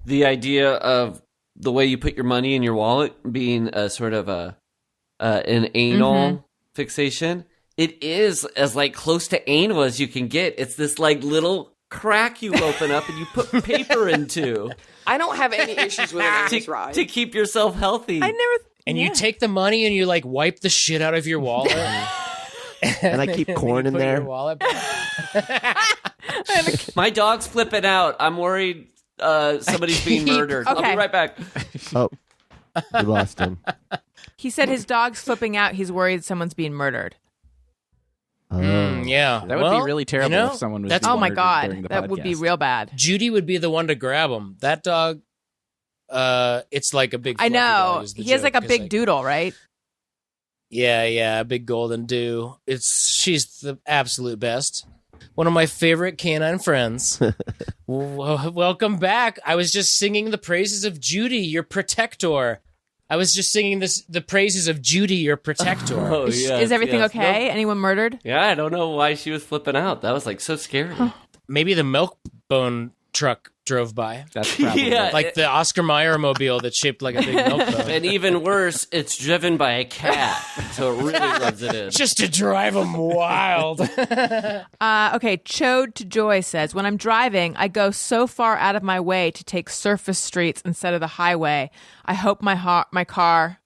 the idea of the way you put your money in your wallet being a sort of an anal fixation. It is as like close to anal as you can get. It's this like little crack you open up and you put paper into I don't have any issues with it. It's right. to keep yourself healthy. I never. And yeah. you take the money and you like wipe the shit out of your wallet. And I keep corn in Put your there. wallet My dog's flipping out. I'm worried somebody's being murdered. I'll Okay. be right back. Oh, we lost him. He said his dog's flipping out. He's worried someone's being murdered. Oh. Yeah. That would be really terrible you know, if someone was that's- being Oh my murdered during god, the that would be podcast. real bad. Judy would be the one to grab him. That dog, it's like a big. I fluffy dog know is the he has joke. like a It's big doodle, right? Yeah, a big golden dew. She's the absolute best. One of my favorite canine friends. Welcome back. I was just singing the praises of Judy, your protector. I was just singing the praises of Judy, your protector. Oh, Is yes, everything yes. okay? Nope. Anyone murdered? Yeah, I don't know why she was flipping out. That was like so scary. Maybe the milk bone truck drove by. That's probably Yeah. Like the Oscar Mayer mobile that's shaped like a big milk bone. And even worse, it's driven by a cat, so it really rubs it in. Just to drive them wild. Okay, Chode to Joy says, when I'm driving, I go so far out of my way to take surface streets instead of the highway. I hope my car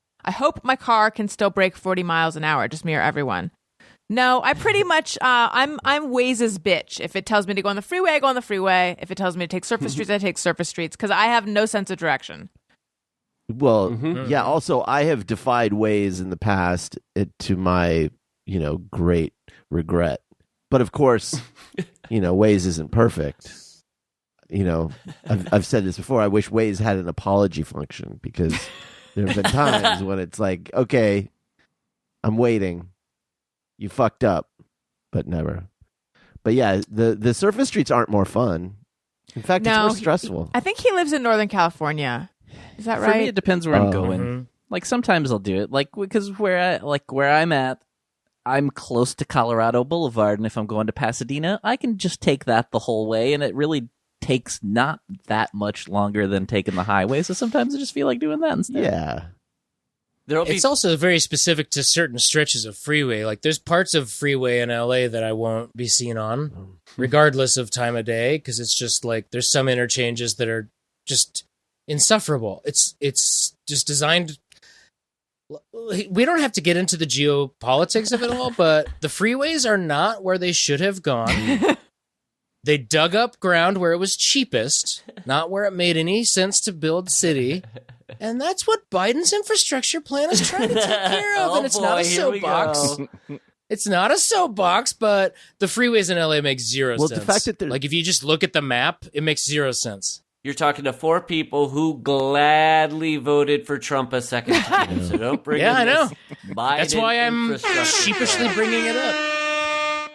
can still break 40 miles an hour. Just me or everyone. No, I pretty much I'm Waze's bitch. If it tells me to go on the freeway, I go on the freeway. If it tells me to take surface streets, I take surface streets because I have no sense of direction. Well, yeah. Also, I have defied ways in the past to my, great regret. But of course, Waze isn't perfect. I've said this before. I wish Waze had an apology function, because there have been times when it's like, okay, I'm waiting. You fucked up, but never. But yeah, the surface streets aren't more fun. In fact, it's more stressful. I think he lives in Northern California. Is that right? For me, it depends where I'm going. Like sometimes I'll do it, like because where I'm at, I'm close to Colorado Boulevard, and if I'm going to Pasadena, I can just take that the whole way, and it really takes not that much longer than taking the highway. So sometimes I just feel like doing that instead. Yeah. It's also very specific to certain stretches of freeway. Like there's parts of freeway in LA that I won't be seen on, regardless of time of day, because it's just like there's some interchanges that are just insufferable. It's just designed. We don't have to get into the geopolitics of it all, but the freeways are not where they should have gone. They dug up ground where it was cheapest, not where it made any sense to build city. And that's what Biden's infrastructure plan is trying to take care of. And it's not a soapbox. It's not a soapbox, but the freeways in LA make zero sense. The fact that like if you just look at the map, it makes zero sense. You're talking to 4 people who gladly voted for Trump a second time. So don't bring I know. That's why I'm sheepishly bringing it up.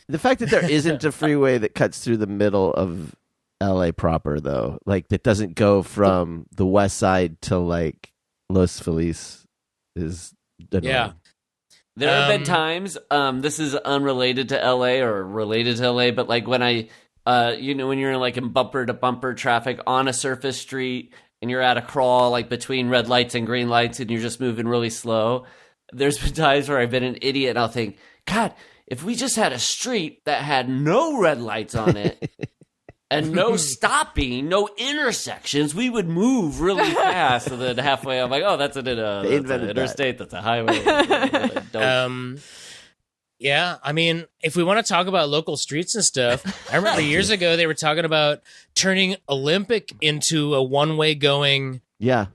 The fact that there isn't a freeway that cuts through the middle of LA proper, though, like that doesn't go from the west side to like Los Feliz, is annoying. Yeah. There have been times, this is unrelated to LA or related to LA, but like when I, when you're like in bumper to bumper traffic on a surface street and you're at a crawl like between red lights and green lights and you're just moving really slow, there's been times where I've been an idiot and I'll think, God, if we just had a street that had no red lights on it and no stopping, no intersections, we would move really fast. And then halfway, I'm like, oh, that's an interstate. That's a highway. Yeah, I mean, if we want to talk about local streets and stuff, I remember years ago they were talking about turning Olympic into a one-way going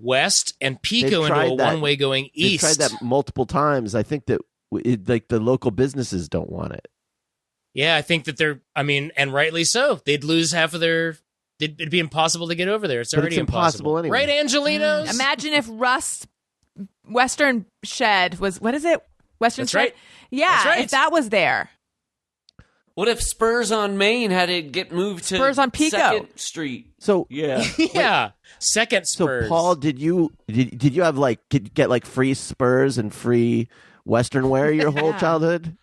west and Pico into a one-way going east. They've tried that multiple times. I think that like the local businesses don't want it. Yeah, I think that and rightly so. They'd lose half of it'd be impossible to get over there. It's already impossible anyway. Right, Angelinos? Imagine if Russ Western Shed was, what is it? Western That's Shed? right. Yeah, That's right. if that was there. What if Spurs on Main had to get moved to Spurs on Pico 2nd Street? So yeah, second Spurs. So Paul, did you have get like free Spurs and free Western wear your whole childhood?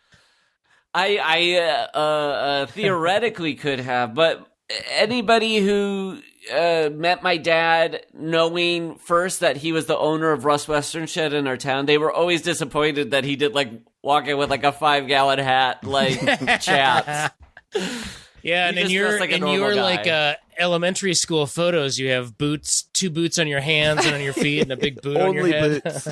I theoretically could have, but anybody who met my dad knowing first that he was the owner of Russ Western Shed in our town, they were always disappointed that he did like walk in with like a 5-gallon hat, like chaps. Yeah, and in your elementary school photos, you have two boots on your hands and on your feet, and a big boot on your head. Boots.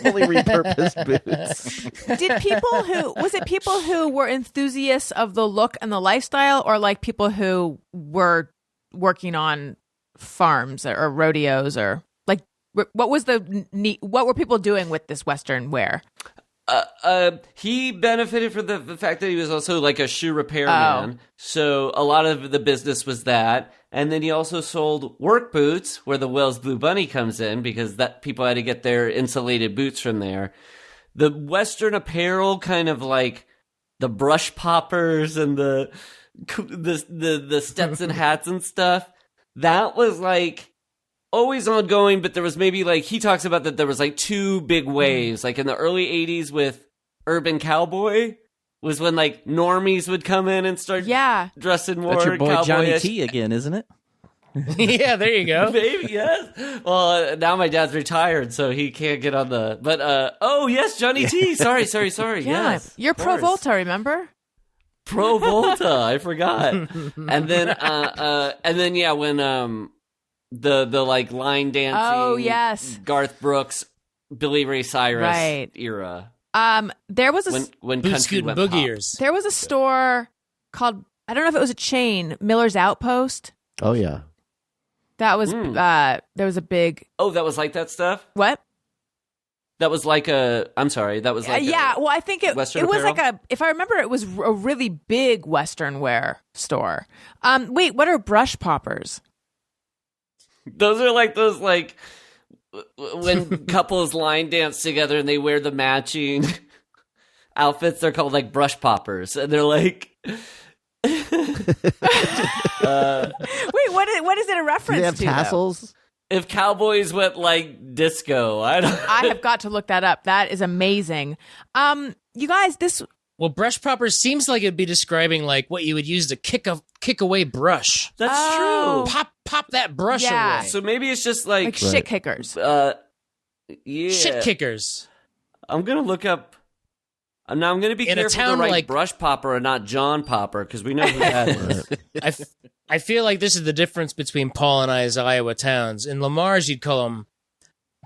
Only repurposed boots. Did people who were enthusiasts of the look and the lifestyle, or like people who were working on farms or rodeos, or like what were people doing with this Western wear? He benefited from the fact that he was also like a shoe repairman. So a lot of the business was that. And then he also sold work boots, where the Wells Blue Bunny comes in, because that people had to get their insulated boots from there. The Western apparel, kind of like the brush poppers and the Stetson hats and stuff, that was like always ongoing, but there was maybe like, he talks about that there was like 2 big waves, like in the early 80s with Urban Cowboy was when like normies would come in and start dressing more. That's your boy cowboyish. Johnny T again, isn't it? Yeah, there you go. Maybe, yes. Well, now my dad's retired, so he can't get on the, but yes, Johnny T. Sorry. Yeah, Yes, you're Pro Volta, remember? Pro Volta, I forgot. And then yeah, when the like line dancing, oh yes, Garth Brooks, Billy Ray Cyrus era. There was when Boot country Scoot went Boogie pop. Ears. There was a store called, I don't know if it was a chain, Miller's Outpost. Oh yeah, that was there was a big. Oh, that was like that stuff. What? That was like a. I'm sorry. That was like well, I think it was Western apparel? like if I remember, it was a really big Western wear store. Wait, what are brush poppers? Those are like those like when couples line dance together and they wear the matching outfits. They're called like brush poppers, and they're like. Wait, what is it a reference Do they have to? tassels? If cowboys went like disco, I have got to look that up. That is amazing. You guys, this. Well, brush popper seems like it'd be describing like what you would use to kick away brush. That's true. Pop that brush Yeah. away. So maybe it's just like Shit kickers. yeah. Shit kickers. I'm gonna look up. Now I'm gonna be In a careful to town write like- brush popper and not John Popper because we know who that is. I feel like this is the difference between Paul and I's Iowa towns. In Lamar's, you'd call them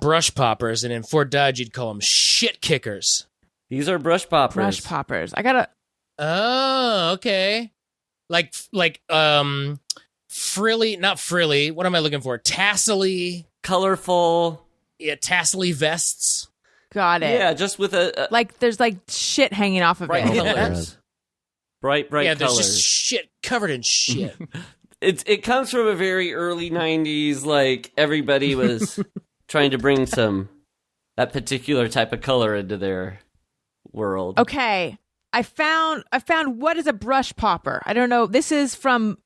brush poppers, and in Fort Dodge, you'd call them shit kickers. These are brush poppers. Brush poppers. I gotta. Oh, okay. Like frilly, not frilly. What am I looking for? Tassely. Colorful. Yeah, tassely vests. Got it. Yeah, just with a Like there's like shit hanging off of bright it. colors. Bright Yeah, there's colors. just shit covered in shit. It comes from a very early '90s. Like everybody was trying to bring that particular type of color into their world. Okay, I found what is a brush popper. I don't know. This is from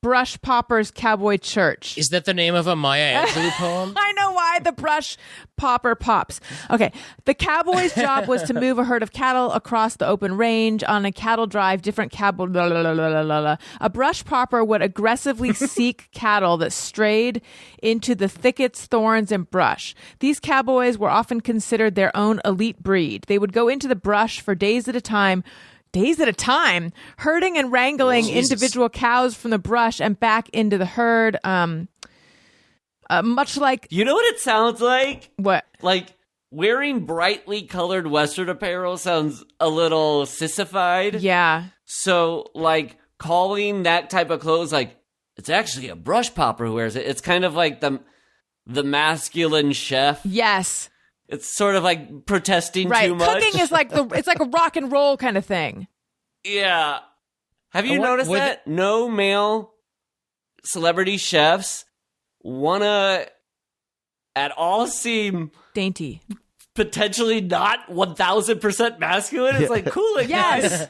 Brush Poppers Cowboy Church. Is that the name of a Maya Angelou poem? I know why the brush popper pops. Okay. The cowboy's job was to move a herd of cattle across the open range on a cattle drive, different cattle. Blah, blah, blah, blah, blah, blah. A brush popper would aggressively seek cattle that strayed into the thickets, thorns, and brush. These cowboys were often considered their own elite breed. They would go into the brush for days at a time, herding and wrangling individual cows from the brush and back into the herd. Much like You know what it sounds like? what? Like wearing brightly colored Western apparel sounds a little sissified. Yeah. So like calling that type of clothes like it's actually a brush popper who wears it. It's kind of like the masculine chef. Yes. It's sort of like protesting Right. too much. Cooking is like it's like a rock and roll kind of thing. Yeah. Have you And what- noticed with- that? No male celebrity chefs wanna at all seem Dainty. potentially not 1000% masculine. It's like cool it guys. Yes.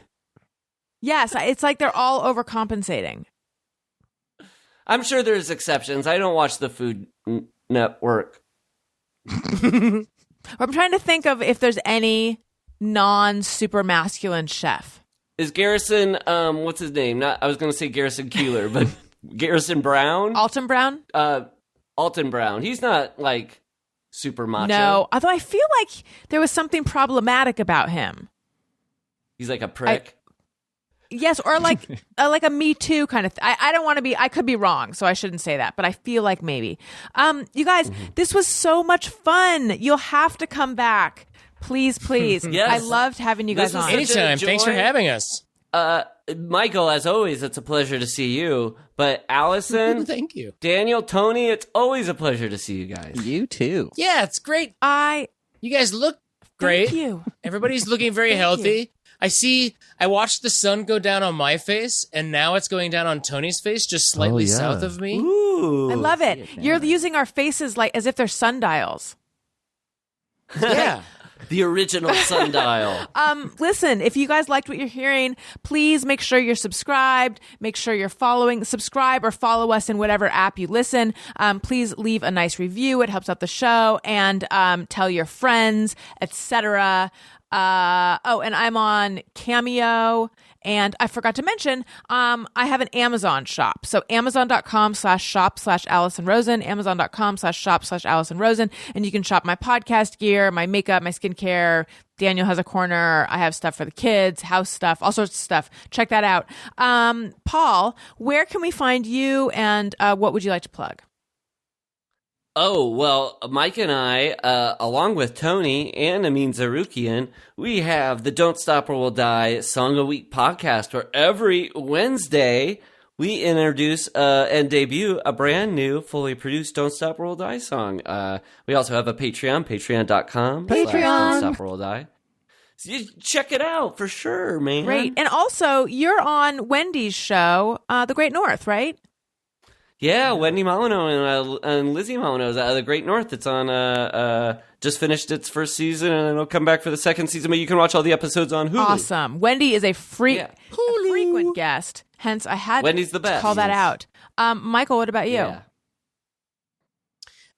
Yes. It's like they're all overcompensating. I'm sure there's exceptions. I don't watch the Food Network. I'm trying to think of if there's any non-super masculine chef. Is Garrison what's his name? I was gonna say Garrison Keeler, but Garrison Brown? Alton Brown? Alton Brown. He's not like super macho. No. Although I feel like there was something problematic about him. He's like a prick. Yes, or like a Me Too kind of. I don't want to be. I could be wrong, so I shouldn't say that. But I feel like maybe. You guys, this was so much fun. You'll have to come back, please, please. Yes. I loved having you This guys was on. such a Anytime. Thanks for joy. having us. Michael, as always, it's a pleasure to see you. But Allison, Thank you. Daniel, Tony, it's always a pleasure to see you guys. You too. Yeah, it's great. I You guys look great. thank you. Everybody's looking very Thank healthy. I watched the sun go down on my face, and now it's going down on Tony's face, just slightly Oh, yeah. south of me. Ooh. I love it. You're using our faces like as if they're sundials. Yeah. The original sundial. Listen, if you guys liked what you're hearing, please make sure you're subscribed. Make sure you're subscribe or follow us in whatever app you listen. Please leave a nice review. It helps out the show, and tell your friends, etc. And I'm on Cameo, and I forgot to mention, I have an Amazon shop. So Amazon.com/shop/Alison Rosen, Amazon.com/shop/Alison Rosen, and you can shop my podcast gear, my makeup, my skincare. Daniel has a corner. I have stuff for the kids, house stuff, all sorts of stuff. Check that out. Paul, where can we find you, and what would you like to plug? Oh, well, Mike and I, along with Tony and Amin Zarukian, we have the Don't Stop or We'll Die Song a Week podcast, where every Wednesday we introduce and debut a brand new, fully produced Don't Stop Roll Die song. We also have a Patreon, patreon.com/Don't Stop Roll Die. So you check it out for sure, man. Great. And also, you're on Wendy's show, The Great North, right? Yeah, Wendy Molyneux and Lizzie Molyneux, The Great North. It's on, just finished its first season, and it'll come back for the second season, but you can watch all the episodes on Hulu. Awesome. Wendy is a frequent guest, hence I had Wendy's the best. to call that out. Michael, what about you?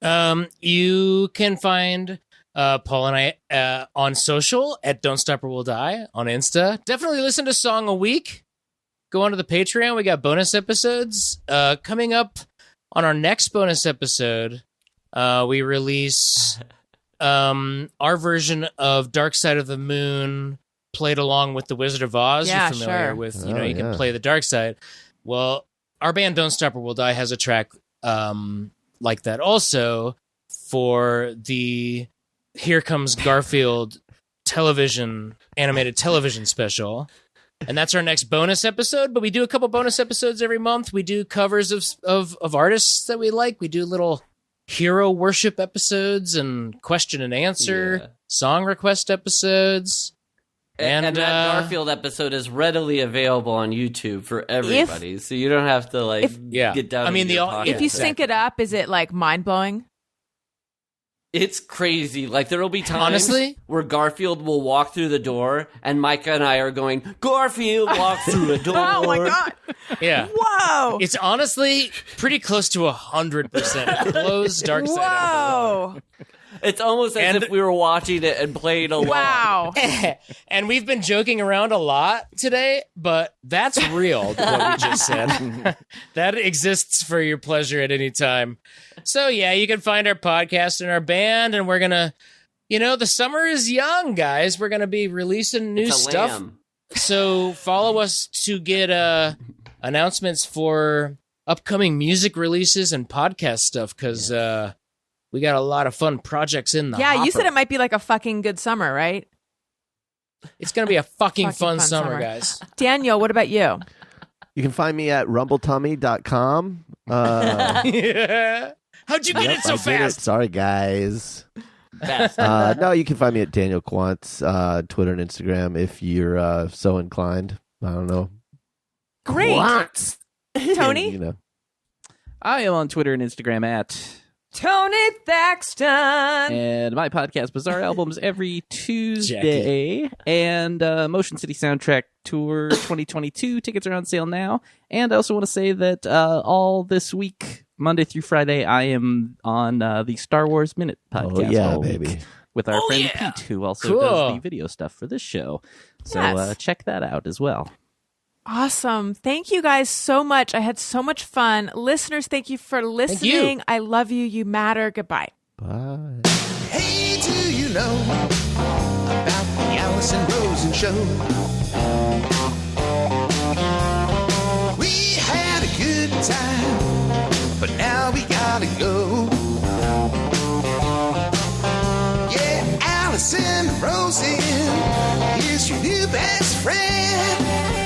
Yeah. You can find Paul and I on social at Don't Stop or We'll Die on Insta. Definitely listen to Song a Week. Go onto the Patreon. We got bonus episodes. Coming up on our next bonus episode, we release our version of Dark Side of the Moon played along with The Wizard of Oz. Yeah, You're familiar sure. with, you can play the dark side. Well, our band Don't Stop or We'll Die has a track like that also for the Here Comes Garfield animated television special. And that's our next bonus episode, but we do a couple bonus episodes every month. We do covers of artists that we like. We do little hero worship episodes and question and answer song request episodes. And that Garfield episode is readily available on YouTube for everybody, so you don't have to get down. I mean, If you sync it up, is it like mind blowing? It's crazy. Like, there will be times Honestly? where Garfield will walk through the door, and Micah and I are going, Garfield, walk through the door. Oh my god! Yeah. Whoa! It's honestly pretty close to 100%. It blows Dark Side out. Whoa! It's almost as if we were watching it and playing along. Wow! And we've been joking around a lot today, but that's real, what we just said. That exists for your pleasure at any time. So, yeah, you can find our podcast and our band, and we're going to, the summer is young, guys. We're going to be releasing new stuff. Lamb. So follow us to get announcements for upcoming music releases and podcast stuff, because we got a lot of fun projects in the hopper. You said it might be like a fucking good summer, right? It's going to be a fucking fun summer, guys. Daniel, what about you? You can find me at rumbletummy.com. Yeah. How'd you get it so I did fast? it. Sorry, guys. Fast. No, you can find me at Daniel Quantz, Twitter and Instagram if you're so inclined. I don't know. Great. Quantz. Tony? I am on Twitter and Instagram at Tony Thaxton. and my podcast Bizarre Albums every Tuesday, and Motion City Soundtrack Tour 2022 tickets are on sale now. And I also want to say that all this week, Monday through Friday, I am on the Star Wars Minute podcast. Oh, yeah, all week baby. with our friend Pete, who also does the video stuff for this show. So Yes. check that out as well. Awesome. Thank you guys so much. I had so much fun. Listeners, thank you for listening. I love you. You matter. Goodbye. Bye. Hey, do you know about the Alison Rosen show? We had a good time, but now we gotta go. Yeah, Alison Rosen is your new best friend.